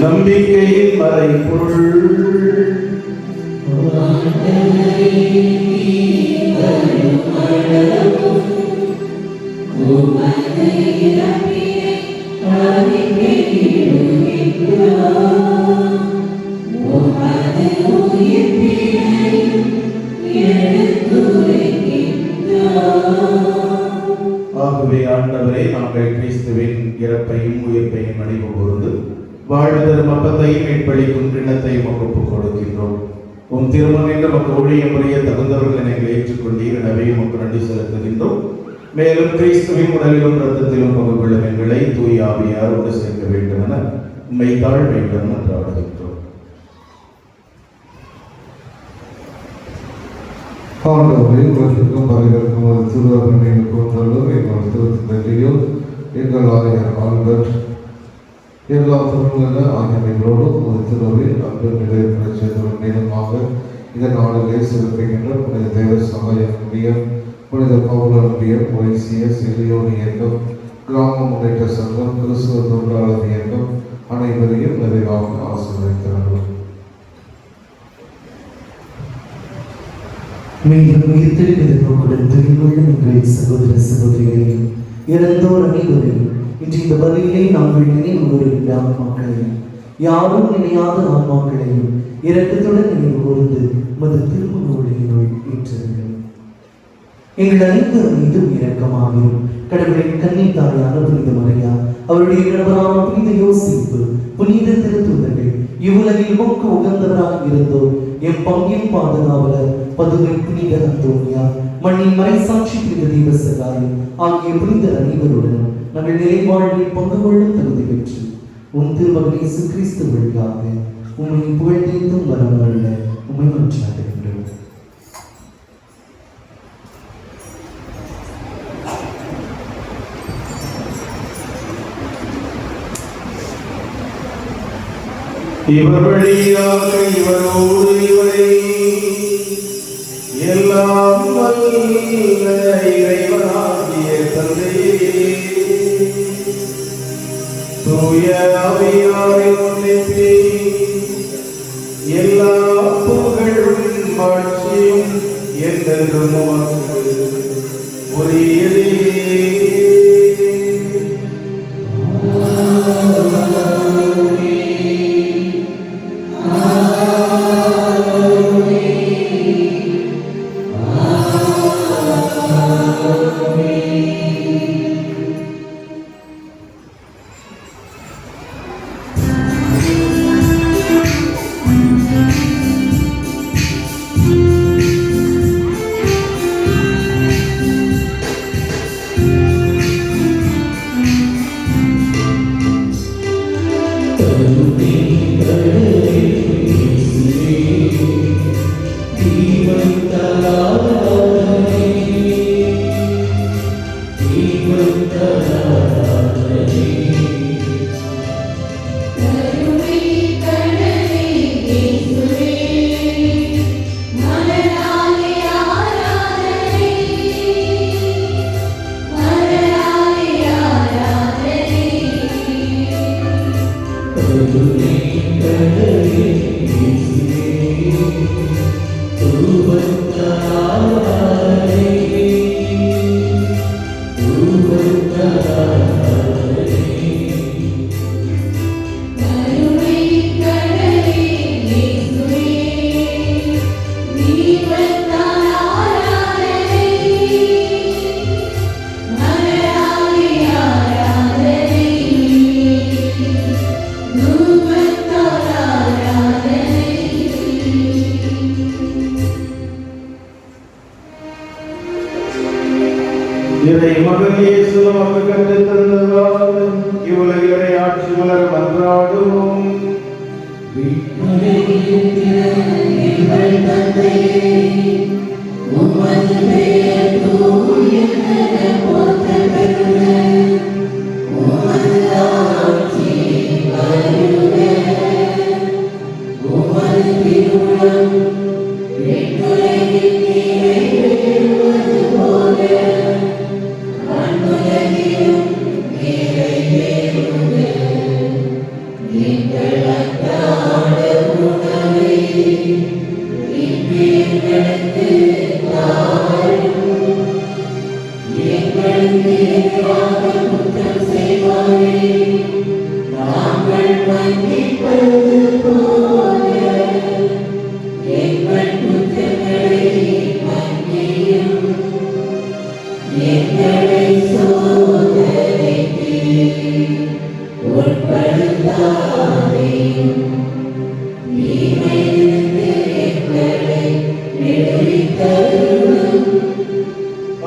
நம்பிக்கையின் மறைபொருள். ஆகவே ஆண்டவரே, நாங்கள் கிறிஸ்துவின் இறப்பையும் உயிர்ப்பையும் நினைவு கூர்ந்து வாழ்வு தரும் அப்பத்தையும் மீட்பளிக்கும் கிண்ணத்தையும் ஒப்புக் கொடுக்கின்றோம். உம் திருமணம் என்று நமக்கு ஊழியம் புரிய தகுந்தவர்கள் எங்களை ஏற்றுக்கொண்டீர். எனவே உமக்கு நன்றி செலுத்துகின்றோம். மேலும் கிறிஸ்துவின் உடலிலும் இரத்தத்திலும் பங்கு கொள்ளும் எங்களை தூய ஆவியார் ஒன்று சேர்க்க வேண்டும் என உண்மை தாழ்மையுடன் மன்றாடுகின்றோம். ஆண்டவரே, உலகிற்கும் பகைவருக்கும் ஒரு திருவருளை கொண்டுள்ளோம். எங்கள் திருத்தந்தையும் எங்கள் ஆயர் ஆல்பர்ட் எல்லா திருமண ஆகியவைகளோடும் ஒரு திருவில் அன்பு நிறைவேற்ற செய்தவர்கள் மீதுமாக இந்த நாளிலே சிறப்புகின்ற புனித தேவ சகாய முடியம், புனித பவுலம்பியம், ஒய்சிய சிலியோனி இயக்கம், கிராம முன்னேற்ற சங்கம், கிறிஸ்துவ தொழிலாளர் இயக்கம் அனைவரையும் நிறைவாக ஆசீர்வதிக்கிறார்கள். மீண்டும் உயிர்த்தெழுந்த நோக்குடன் துயிலுள்ள எங்கள் சகோதர சகோதரிகளையும் இறந்தோர் அனைவரையும் இன்று இந்த பலியிலே நாங்கள் நினைவு கூறுகின்ற ஆன்மாக்களையும் யாரும் நினையாத ஆன்மாக்களையும் இரக்கத்துடன் நினைவு கூர்ந்து மது திருமுகோடியினுள் ஏற்றுகிறோம். எங்கள் அனைவரும் மீதும் இரக்கமாகிறோம். கடவுளின் கன்னித்தாயான புனித மரியா, அவருடைய கணவரான புனித யோசிப்பு, புனித திருத்தூதர்கள், இவ்வுலகில் மோக்கு உகந்தவராக இருந்தோர், எம் பங்கின் பாதுகாவலர் பதுவை புனித அந்தோனியா, மண்ணின் மறைசாட்சி புனித தீபசகாயம் ஆகிய புனித அனைவருடன் நாங்கள் நிறைவாழ்வில் பங்கு கொள்ளும் தகுதி பெற்று உன் திருமகன் இயேசு கிறிஸ்து வழியாக உம்மை புகழ்ந்தேந்தும் வரம் அல்ல உம்மை மன்றாடுகின்றோம். இவர் வழியாக இவரோடு இவரை எல்லாம் வல்ல இறைவனாகிய தந்தையே, தூய ஆவியாரின் ஒன்றிப்பே எல்லா புகழும் ஆட்சியும் என்றென்றும் உமக்கு உரியதே.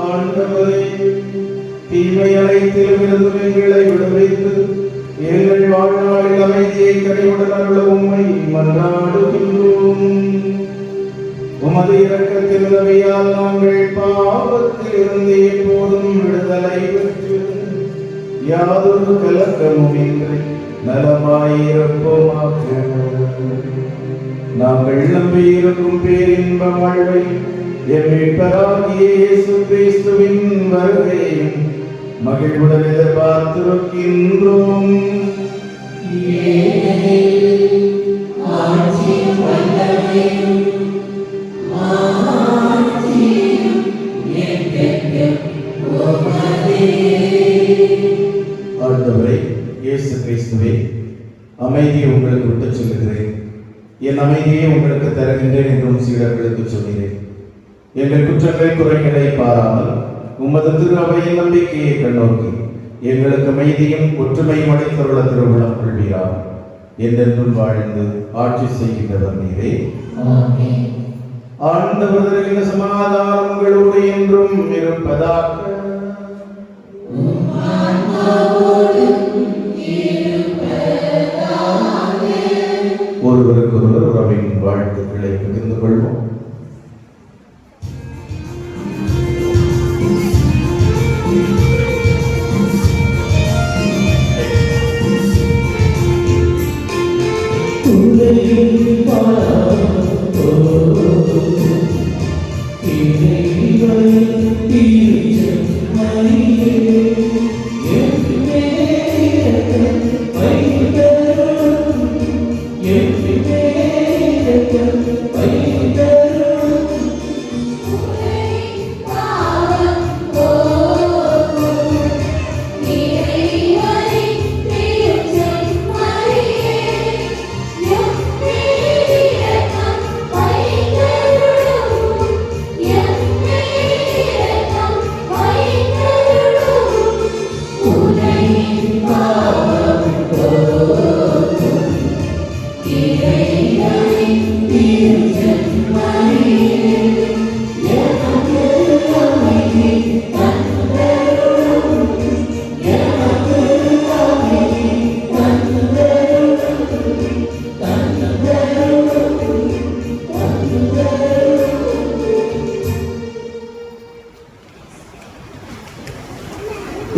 ஆண்டவரே, தீமை அனைத்திலும் இருந்து எங்களை விடுவித்து எங்கள் வாழ்நாளில் அமைதியை கனிவுடன் அருள உம்மை மன்றாடுகின்றோம். உமது இரக்கத்தின் உதவியால் நாங்கள் பாவத்தில் இருந்து எப்போதும் விடுதலை பெற்று யாதொரு கலக்கமும் இன்றி நலமாயிருப்போமாக. நாங்கள் நம்பியிருக்கும் பேரின்ப வாழ்வை எம் மீட்பராகிய இயேசு கிறிஸ்துவின் வருகையையும் மகிழ்வுடன் எதிர்பார்த்திருக்கின்றோம். ஆண்டவரே இயேசு கிறிஸ்துவே, அமைதியை உங்களுக்கு விட்டுச் சொல்லுகிறேன், என் அமைதியை உங்களுக்கு தருகின்றேன் என்றும் சீடர்களுக்கு சொல்கிறேன். எங்கள் குற்றங்கள் குறைகளை பாராமல் உமது திரு அவையின் நம்பிக்கையை கண்ணோக்கி எங்களுக்கு அமைதியும் ஒற்றுமையும் அடைத்தருள திருவிழம் கொள்வீராக. என்றென்றும் வாழ்ந்து ஆட்சி செய்கின்றவர் நீரே. ஆண்டவர் சமாதானம் உங்களோடு என்றும் இருப்பதாக. ஒருவருக்கொருவர் உறவின் வாழ்த்துக்களை பகிர்ந்து கொள்வோம்.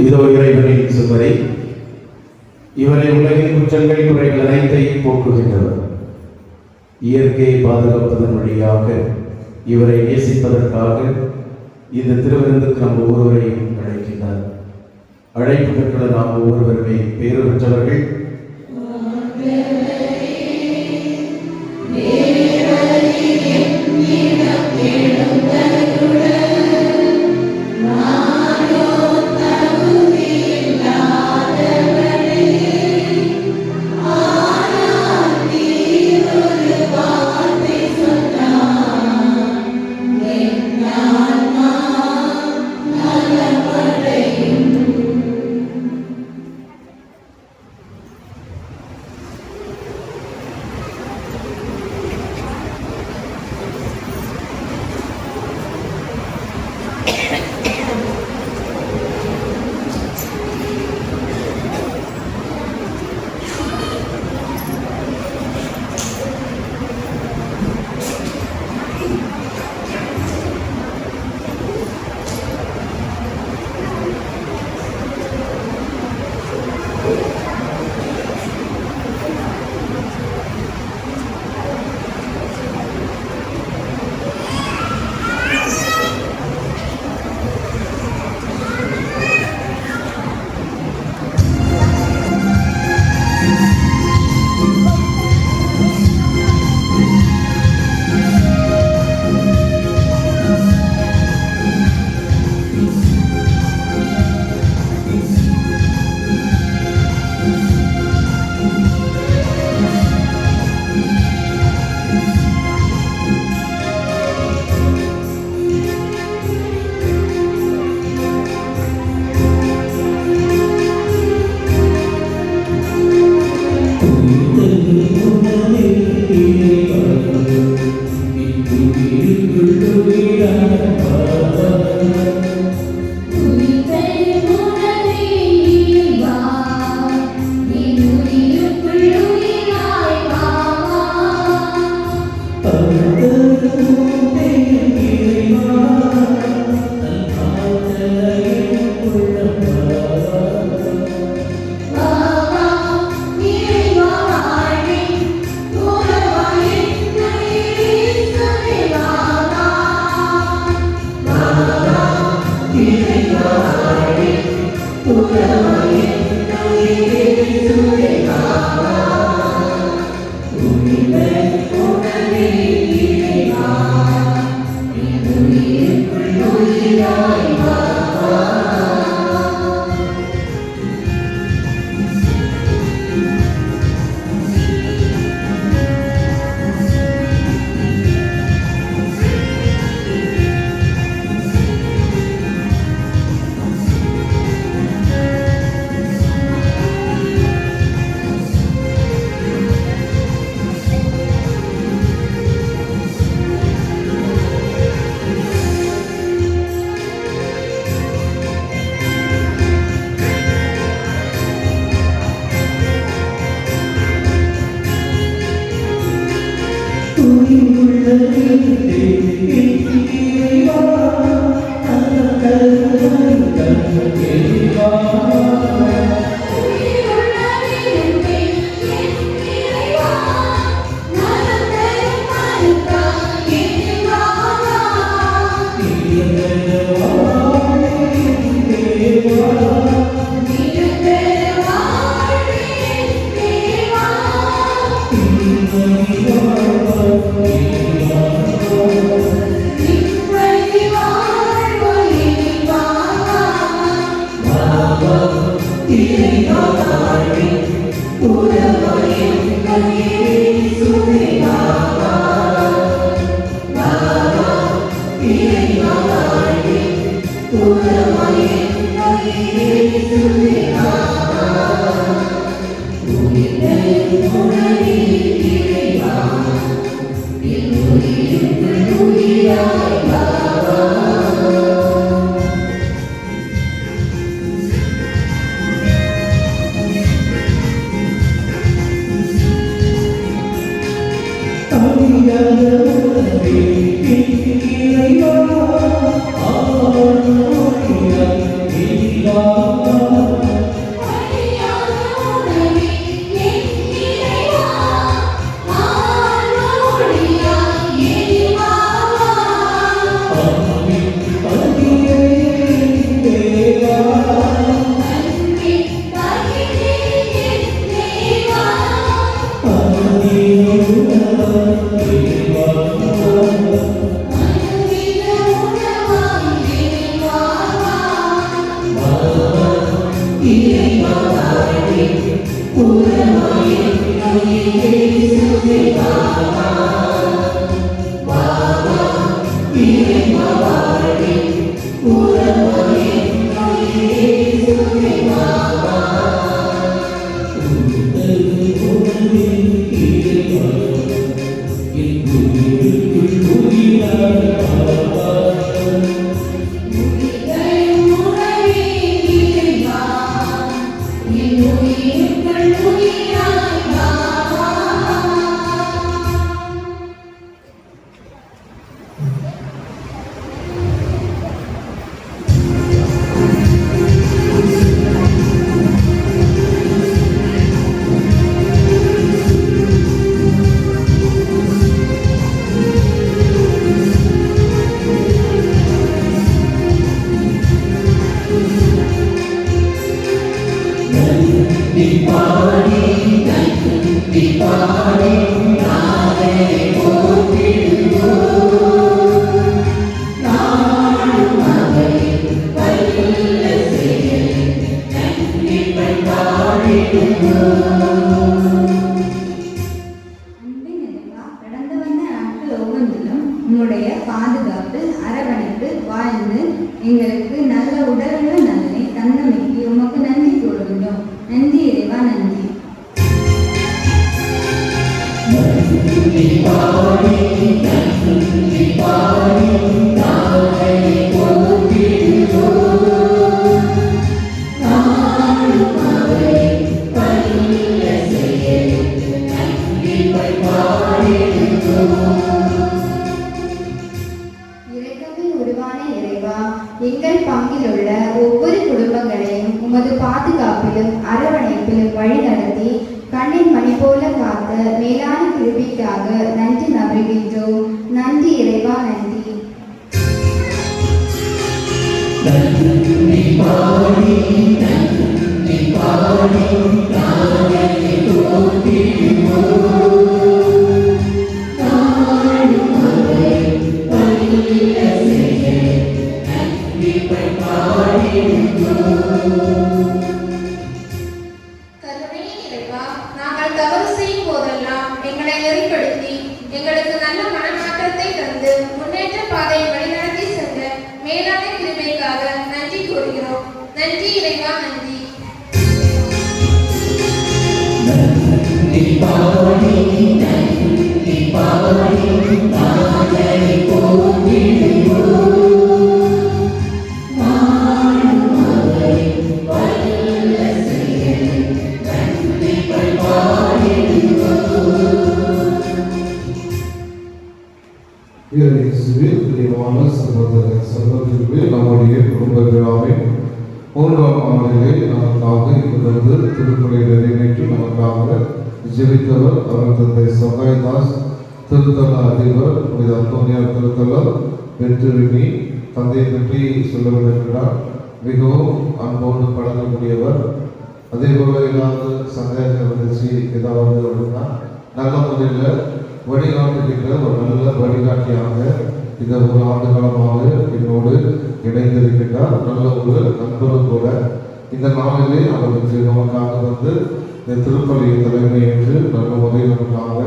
இதோ இறைவனின் சுவரை, இவரை உலகின் குற்றங்கள் குறைகள் அனைத்தையும் போக்குகின்றவர். இயற்கையை பாதுகாப்பதன் வழியாக இவரை நேசிப்பதற்காக இந்த திருவிருந்துக்கு நாம் ஒவ்வொருவரையும் அழைக்கின்றார். அழைப்பு பெற்றுள்ள நாம் ஒவ்வொருவருமே பேறு பெற்றவர்கள். உன்னுடைய பாதுகாப்பு அரவணைப்பு வாழ்ந்து எங்களுக்கு நல்ல உடல்நல நலனை தன்னமைக்கு உமக்கு நன்றி கூறுகின்றோம். நன்றி இறைவா, நன்றி. எங்கள் பங்கில் உள்ள ஒவ்வொரு குடும்பங்களையும் உமது பாதுகாப்பிலும் அரவணைப்பிலும் வழிநடத்தி கண்ணின் மணி போல காத்த மேலான கிருபைக்காக நன்றி நம்புகின்றோம். நன்றி இறைவா, நன்றி. நாங்கள் தவறு செய்யும் போதெல்லாம் எங்களை நெறிப்படுத்தி எங்களுக்கு நல்ல மனமாற்றத்தை தந்து முன்னேற்ற பாதையை வழிநடத்தி சென்ற மேலான கிருபைக்காக நன்றி கூறுகிறோம். நன்றி இறைவா, நன்றி. இயேசுவில் பிரியமான சகோதர சகோதரிகளே, நம்முடைய குடும்ப விழாவின் 3ஆம் நாளிலே நமக்காக இருந்து திருக்குறளை நிறைவேற்றி நமக்காக ஜெபித்தவர் அவர் தந்தை சகாய்தாஸ் திருத்தல அதிபர் புனித அந்தோனியார் திருத்தல வெற்றிருமி. தந்தையை பற்றி சொல்ல விரும்புகிறார். மிகவும் அன்போடு பழகக்கூடியவர். அதே போல ஏதாவது சந்தேகம் இருந்துச்சு, ஏதாவது அப்படின்னா நல்ல முறையில் வழிகாட்டுகின்ற ஒரு நல்ல வழிகாட்டியாக இந்த ஒரு ஆண்டு காலமாக என்னோடு இணைந்திருக்கின்றார். நல்ல ஒரு நண்பரும் கூட. இந்த நாளிலே அவருக்கு நமக்காக வந்து இந்த திருப்பலியை தலைமை என்று நல்ல முறையில் நமக்காக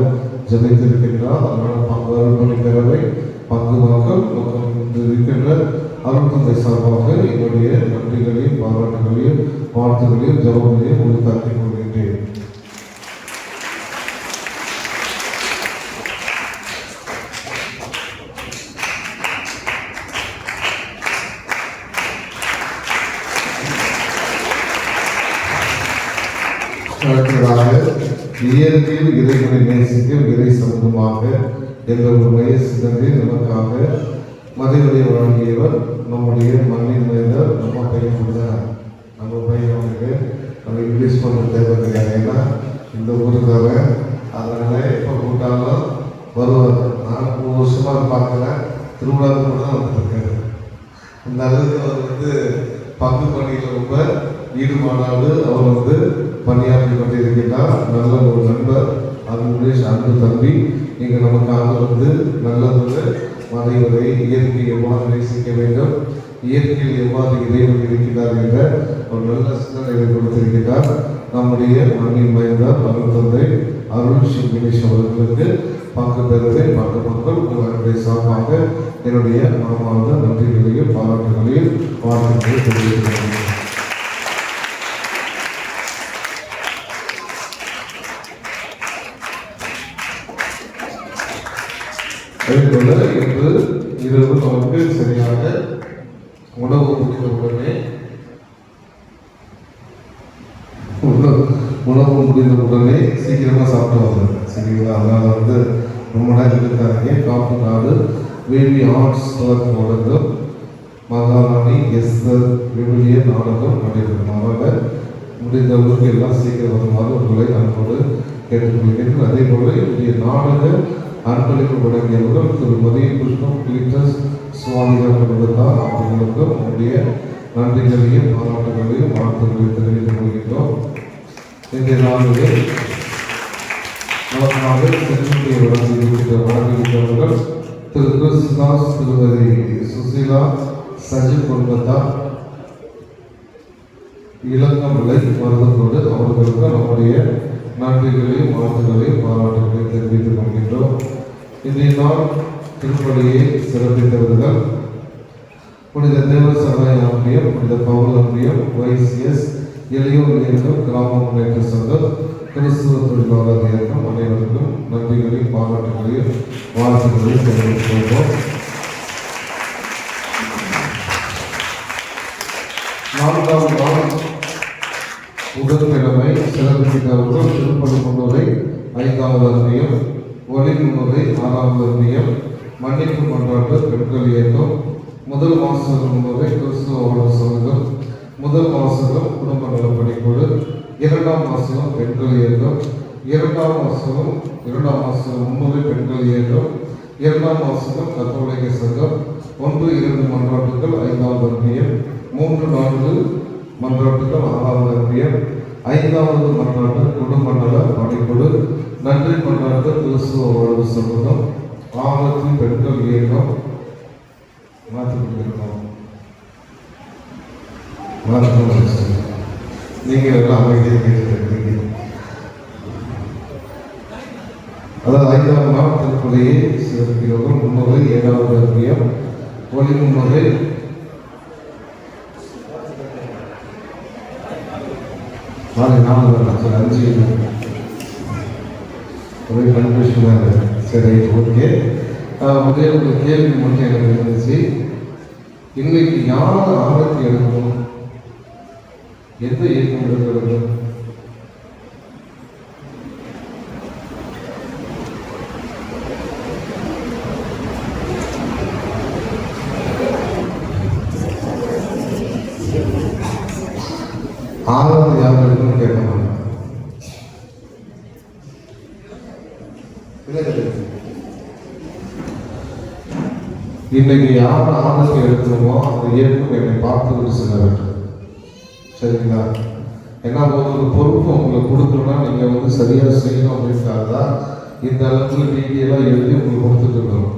ஜெபித்திருக்கின்றார். அதனால் பங்கு பெறவை பங்கு மக்கள் இருக்கின்ற அருள்தந்தை சார்பாக என்னுடைய நன்றிகளையும் பாராட்டுகளையும் வாழ்த்துகளையும் ஜபங்களையும் உறுத்தாக்கிக் கொள்கின்றேன். இயற்கையில் இறைவனை நேசிக்கும் இறை சமூகமாக என்ற ஒரு மைய சிந்தனை நமக்காக மதிவரை வழங்கியவர் நம்முடைய மண்ணின் மைந்தர் நம்ம பையன் கொடுத்தார். நம்ம பையன் அவனுக்கு நம்ம இங்கிலீஷ் பண்ண தேவை கிடையாது. ஏன்னா இந்த ஊருக்காக அதனால எப்போ கூட்டாலும் வருவார். நான் 3 வருஷமாக பார்க்குறேன். திருவிழாவுக்கு கூட தான் வந்துருக்காரு. இந்த அளவுக்கு அவர் வந்து பங்கு பணியில் ரொம்ப ஈடுபாடாடு அவர் வந்து பணியாற்றி கொண்டிருக்கின்றார். நல்ல ஒரு நண்பர், அவருடைய அன்பு தம்பி. நீங்கள் நமக்காக வந்து நல்லதொரு மறைவரை இயற்கை எவ்வாறு நேசிக்க வேண்டும், இயற்கையில் எவ்வாறு இறைவன் இருக்கிறார் என்ற ஒரு நல்ல சிந்தனையை கொடுத்திருக்கிறார். நம்முடைய மண்ணின் மைந்தார் அருள் தந்தை அருள் ஸ்ரீ கணேஷ் அவர்களுக்கு பங்கு பெறவே மற்ற மக்கள் உங்களுடைய சார்பாக என்னுடைய மனமார்ந்த நன்றிகளையும் பாராட்டுகளையும் வாழ்த்துக்களையும் தெரிவிக்கிறேன். அதேபோல இன்று இரவு நமக்கு சரியாக உணவு முடிந்தவுடனே சீக்கிரமாக சாப்பிட்டு வந்தது. சரிங்களா? அதனால் வந்து ரொம்ப நேரம் இருக்காங்க. காப்பு நாடு வேவி ஆர்ட்ஸ் வழங்கும் மகாராணி எஸ்தர் விவிலிய நாடகம் நடைபெறும். அதனால் முடிந்தவர்களுக்கு எல்லாம் சீக்கிரம் வருமாறு உங்களை அன்போடு கேட்டுக்கொள்கிறேன். அதே போல என்னுடைய நாடக அன்பளிப்பு வழங்கியவர்கள் திரு மதிய கிருஷ்ணம் பீட்டர்ஸ் சுவாமிகள் கொடுத்தார். அவர்களுக்கும் நம்முடைய நன்றிகளையும் பாராட்டுகளையும் வாழ்த்துக்களையும் தெரிவித்துக் கொள்கின்றோம். இன்றைய நாளிலே நமக்காக சென்னையை வழங்குகின்றவர்கள் திரு கிறிஸ்தாஸ், திருமதி சுசீலா சஜித் கொல்கத்தா இளங்கமலை மருதத்தோடு அவர்களுக்கு நம்முடைய நன்றிகளையும் வாழ்த்துக்களையும் பாராட்டுகளையும் தெரிவித்துக் கொள்கின்றோம். இன்றைய நாள் திருப்பலியை சிறப்பித்தவர்கள் புனித தேவ சகாய ஆம்பியம், புனித பவுல் ஆம்பியம், YCS இளையோர் இயக்கம், கிராம முன்னேற்ற சங்கம், கிறிஸ்துவ தொழிலாளர் இயக்கம் அனைவருக்கும் நன்றிகளையும் பாராட்டுகளையும் வாழ்த்துக்களையும் தெரிவித்துக் கொள்வோம். 4ஆம் நாள் புதன்கிழமை சிறப்பித்தவர்கள் திருப்பதி முன்னுரை 5வது அருமையம், ஒளி முன்னுரை 6வது அருமையம், மன்னிப்பு மன்றாட்டு பெண்கள் இயக்கம், முதல் வாசகம் முன்னுரை கிறிஸ்துவ வாழ்வு சங்கம், முதல் வாசகம் குடும்ப நலப்பணிக்குழு, 2ஆம் வாசகம் பெண்கள் இயக்கம், 2ஆம் வாசகம் முன்னுரை பெண்கள் இயக்கம், 2ஆம் வாசகம் கத்தோலிக்க சங்கம், 1-2 மன்றாட்டுகள் 5வது அருமையம், 3-4 மன்றாட்டுகள் 6வது அருமையம், 5வது மன்றாட்டு குடும்ப நல பணிக்குழு, நன்றி மன்றாட்டு கிறிஸ்துவ வாழ்வு சமூகம், ஆபத்து பெண்கள் இயக்கம். நீங்கள் எல்லாம் அமைதியாக கேட்டுருக்கீங்க. அதாவது 5ஆம் நாள் திருப்பலியை சிறப்பிக்கிறவர்கள் முன்னுரை 7வது அருமையம், ஒளி முன்னுரை 5 ஒரே கன்ஃபியூஷனாக. சரி, ஓகே. முதல்ல ஒரு கேள்வி மட்டும் எனக்கு இருந்துச்சு. இன்னைக்கு யார் ஆரத்தி எடுக்கணும், எந்த இயக்கம் எடுக்கிறது? இன்னைக்கு யார் ஆனத்தை எடுக்கணுமோ அந்த இயக்கம் என்னை பார்த்து விட்டு செல்ல வேண்டும். சரிங்களா? ஏன்னா ஒரு பொறுப்பு உங்களுக்கு கொடுக்கணும்னா நீங்கள் வந்து சரியாக செய்யணும் அப்படின்றாங்க தான் இந்த அளவுக்கு டீட்டெயிலாக எழுதி உங்களுக்கு கொடுத்துட்டு இருக்கணும்.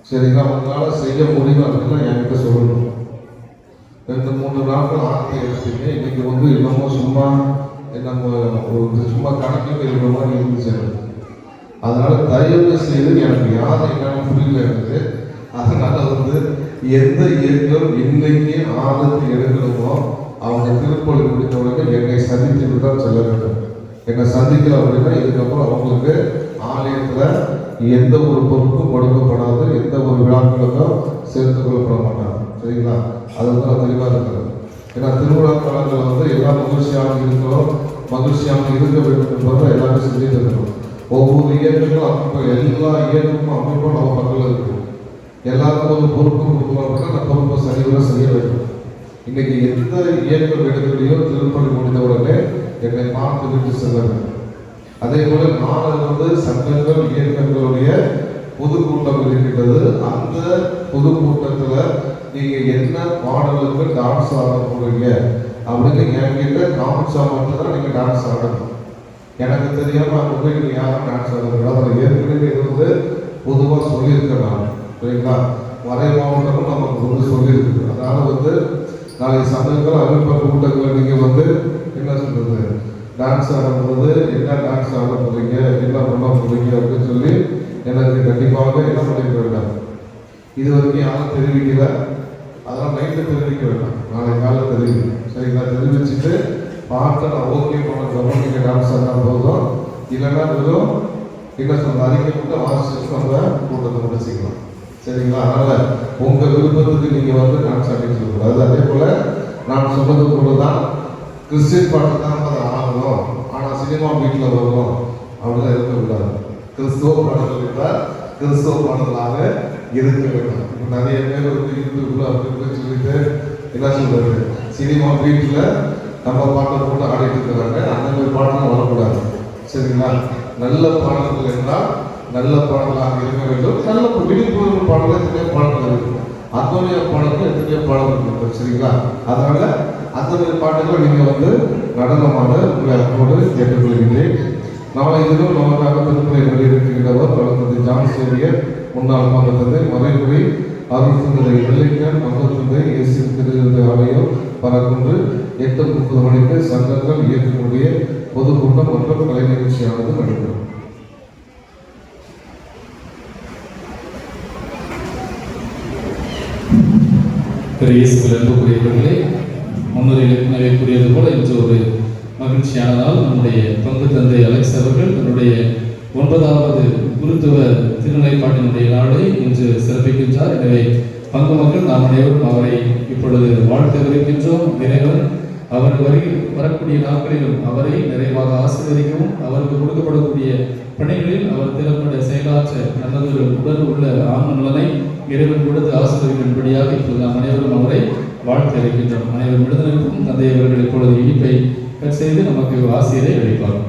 சரிங்களா? உங்களால் செய்ய முடியும் அப்படின்னா என்கிட்ட சொல்லணும். 2-3 நாட்கள் ஆரத்தை எடுத்தீங்க, இன்னைக்கு வந்து என்னமோ சும்மா நம்ம சும்மா கணக்கில் இருக்கிற மாதிரி இருந்துச்சு. அதனால தயவு செய்து எனக்கு யார் என்னன்னு புரியல இருக்குது. அதனால வந்து எந்த இயக்கம் இன்னைக்கு ஆரத்தை எடுக்கணுமோ அவங்க திருப்பலி முடித்த உடனே என்னை சந்தித்துட்டு தான் செல்ல வேண்டும். என்னை சந்திக்கல அப்படின்னா இதுக்கப்புறம் அவங்களுக்கு ஆலயத்தில் எந்த ஒரு பொருட்டும் கொடுக்கப்படாது, எந்த ஒரு விழாக்களுக்கும் சேர்த்து கொள்ளப்பட மாட்டாங்க. சரிங்களா? அது வந்து நான் தெளிவாக இருக்கிறது. ஏன்னா திருவிழா காலங்களில் வந்து எல்லாம் மகிழ்ச்சியாக இருக்கிறோம், மகிழ்ச்சியாக இருக்க வேண்டும் என்பதை எல்லாமே செஞ்சுட்டு இருக்கிறோம். ஒவ்வொரு இயக்கங்களும் அமைப்பு, எல்லா இயக்கமும் அமைப்பும் நம்ம பக்கத்தில் இருக்கும். எல்லாருக்கும் ஒரு பொறுப்பு கொடுக்கணும் அப்படின்னா அந்த பொறுப்பை சரிவர செய்ய வேண்டும். இன்னைக்கு எந்த இயக்கம் எடுக்கலையோ திருப்பலி முடிந்த உடனே என்னை பார்த்து விட்டு செல்ல வேண்டும். அதே போல நாளை வந்து சங்கங்கள் இயக்கங்களுடைய பொதுக்கூட்டம் இருக்கின்றது. அந்த பொதுக்கூட்டத்தில் நீங்க என்ன பாடலுக்கு டான்ஸ் ஆட போறீங்க அப்படின்னு என்கிட்ட காமிச்சா மட்டும்தான் நீங்க டான்ஸ் ஆடணும். எனக்கு தெரியாம அங்கே போய் நீங்க யாரும் டான்ஸ் ஆடக்கூடாது. அதை ஏற்கனவே இது வந்து பொதுவாக சொல்லியிருக்கேன் நான். சரிங்களா? வரை மாவட்டமும் நமக்கு வந்து சொல்லியிருக்கு. அதனால வந்து நாளை சங்கங்கள் அமைப்பு கூட்டங்கள் நீங்க வந்து என்ன சொல்றது டான்ஸ் ஆடும்போது என்ன டான்ஸ் ஆட போறீங்க, என்ன பண்ண போறீங்க அப்படின்னு சொல்லி எனக்கு கண்டிப்பாக என்ன பண்ணிக்க வேண்டாம். இது வரைக்கும் யாரும் தெரிவிக்கல, அதெல்லாம் நைட்டு தெரிவிக்க வேண்டாம், நாளை காலை தெரிவிக்கும். சரிங்களா? தெரிவிச்சுட்டு பாட்டை நான் ஓகே பண்ணதுக்கப்புறம் நீங்கள் டான்ஸ் ஆடினா போதும். இல்லைன்னா வெறும் என்ன சொல்ற அறிக்கை மட்டும் வாசிச்சு நம்ம கூட்டத்தை முடிச்சுக்கலாம். சரிங்களா? அதனால் உங்கள் விருப்பத்துக்கு நீங்கள் வந்து டான்ஸ் ஆடிட்டு இருக்கக்கூடாது. அதே போல் நான் சொன்னது போல தான் கிறிஸ்டின் பாட்டு தான் அதை ஆடணும், ஆனால் சினிமா வீட்டில் வரணும் அப்படிதான் இருக்கக்கூடாது. கிறிஸ்துவ பாடல்கள் இருந்தால் கிறிஸ்துவ பாடலாக இருக்க வேண்டும். இப்போ நிறைய பேர் வந்து யூடியூப்ல அப்படின்னு சொல்லிட்டு என்ன சொல்றது சினிமா வீட்டில் நம்ம பாட்டை போட்டு ஆடிட்டு இருக்கிறாங்க. அந்த மாதிரி பாடலாம் வரக்கூடாது. சரிங்களா? நல்ல பாடல்கள் என்றால் நல்ல பாடலாக இருக்க வேண்டும். நல்ல விழிப்புணர்வு பாடல்கள் எத்தனையோ பாடல்கள் இருக்கும், அத்தனைய பாடல்கள் எத்தனையோ பாடல்கள் இருக்கும். சரிங்களா? அதனால அந்த மாதிரி பாட்டுகள் நீங்கள் வந்து நடனமாக உங்களை அன்போடு கேட்டுக்கொள்கின்றேன். நாளை தினம் நமக்காக திருப்பலை வெளியிருக்கின்றவர் வளர்த்தது ஜான் சேவியர், முன்னாள் மன்றத்தந்தை மறைமுறை அருள்தந்தை வெள்ளைக்கன், மன்றத்தந்தை இயேசு திரு ஆலயம் பறக்குன்று 8:30 மணிக்கு சங்கங்கள் இயக்கக்கூடிய பொதுக்கூட்டம் மற்றும் கலை நிகழ்ச்சியானது நடைபெறும். இயேசுவில் அன்புக்குரியவர்களே, முன்னுரையிலே கூறியது போல இன்று ஒரு மகிழ்ச்சியான நாள். நம்முடைய பங்கு தந்தை அலெக்ஸ் அவர்கள் தன்னுடைய 9வது குருத்துவ திருநிலைப்பாட்டினுடைய நாளை இன்று சிறப்பிக்கின்றார். எனவே பங்கு மக்கள் நாம் அனைவரும் அவரை இப்பொழுது வாழ்த்துகின்றோம். இறைவன் அவர் வரக்கூடிய நாட்களிலும் அவரை நிறைவாக ஆசீர்வதிக்கவும், அவருக்கு கொடுக்கப்படக்கூடிய பணிகளில் அவர் திறம்பட செயலாற்ற நல்லதொரு உடல் உள்ள ஆன்ம நலனை இறைவன் கொடுத்து ஆசீர்வதிக்கும்படியாக இப்போது நாம் அனைவரும் அவரை வாழ்த்து இருக்கின்றோம். அனைவரும் விடுதலுக்கும் தந்தை அவர்கள் இப்பொழுது இனிப்பை கட் செய்து நமக்கு ஆசிரியரை அளிப்பார்.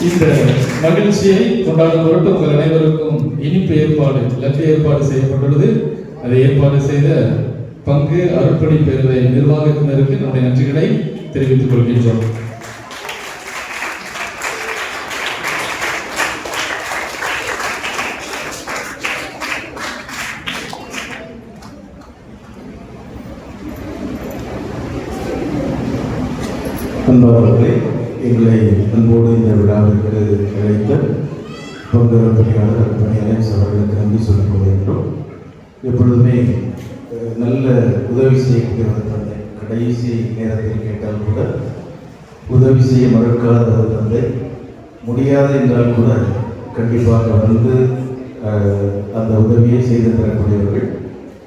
இந்த மகிழ்ச்சியை கொண்டாடும் பொருட்டு உங்கள் அனைவருக்கும் இனிப்பு ஏற்பாடு ஏற்பாடு செய்யப்பட்டுள்ளது. அதை ஏற்பாடு செய்த பங்கு அருட்பணி பேரவை நிர்வாகத்தினருக்கு நம்முடைய நன்றிகளை தெரிவித்துக் கொள்கின்றோம். அன்பர்களே, எங்களை அன்போடு இந்த விழாவிற்கு அழைத்த பங்குற பணியாளர் பணியாளர் அவர்களுக்கு நன்றி சொல்லிக் கொள்கின்றோம். எப்பொழுதுமே நல்ல உதவி செய்யக்கூடிய ஒரு தந்தை, கடைசி நேரத்தில் கேட்டால் கூட உதவி செய்ய மறக்காத ஒரு தந்தை, முடியாது என்றால் கூட கண்டிப்பாக வந்து அந்த உதவியை செய்து தரக்கூடியவர்கள்.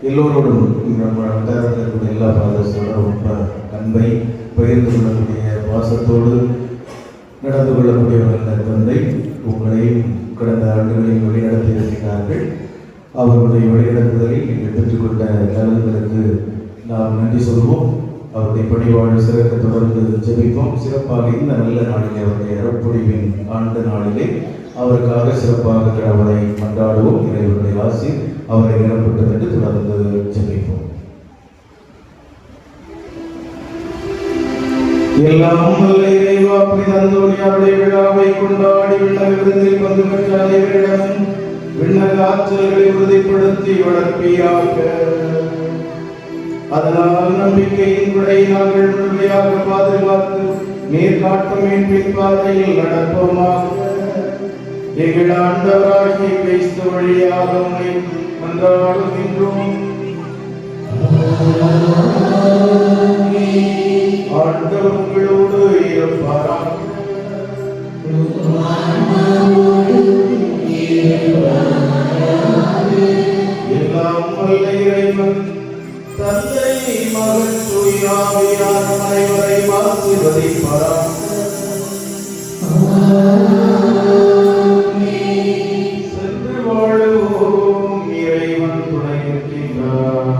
எல்லோரோடும் நம்ம வட்டாரத்தில் இருக்கக்கூடிய எல்லா பாதர்ஸோட ரொம்ப அன்பை பகிர்ந்து கொள்ளக்கூடிய, பாசத்தோடு நடந்து கொள்ளக்கூடிய நல்ல தந்தை உங்களையும் கடந்த ஆண்டுகளில் வழிநடத்தி இருக்கிறார்கள். அவர்களுடைய வழிநடத்துதலில் நீங்கள் பெற்றுக்கொண்ட நலன்களுக்கு நாம் நன்றி சொல்வோம். அவருடைய பணிவாழ்வு சிறக்க தொடர்ந்து ஜெபிப்போம். சிறப்பாக இந்த நல்ல நாளிலே, அவருடைய அறப்பொழிவின் ஆண்டு நாளிலே அவருக்காக சிறப்பாக கடவுளை கொண்டாடுவோம். இறைவனுடைய ஆசி அவரை நிரப்பட்டும் என்று தொடர்ந்து ஜெபிப்போம். எல்லாம் வல்ல இறைவா, புனிதந்தோனியாருடைய விழாவை கொண்டாடி விண்ணக விருந்தில் பங்கு பெற்ற அனைவரிடமும் விண்ணக ஆற்றல்களை உறுதிப்படுத்தி வளர்ப்பீராக. அதனால் நம்பிக்கையின் விடை நாங்கள் முழுமையாக பாதுகாத்து மேற்காட்டும் மீட்பின் பாதையில் நடப்போமாக. எங்கள் ஆண்டவராகிய கிறிஸ்து வழியாக உம்மை மன்றாடுகின்றோம். ஆண்டவர் உங்களோடு இருப்பாராக. எல்லாம் வல்ல இறைவன் தந்தை, மகன், தூய ஆவியார் அனைவரையும் ஆசீர்வதிப்பாராக. சென்று வாழுவோம். இறைவன் துணை இருக்கின்றார்.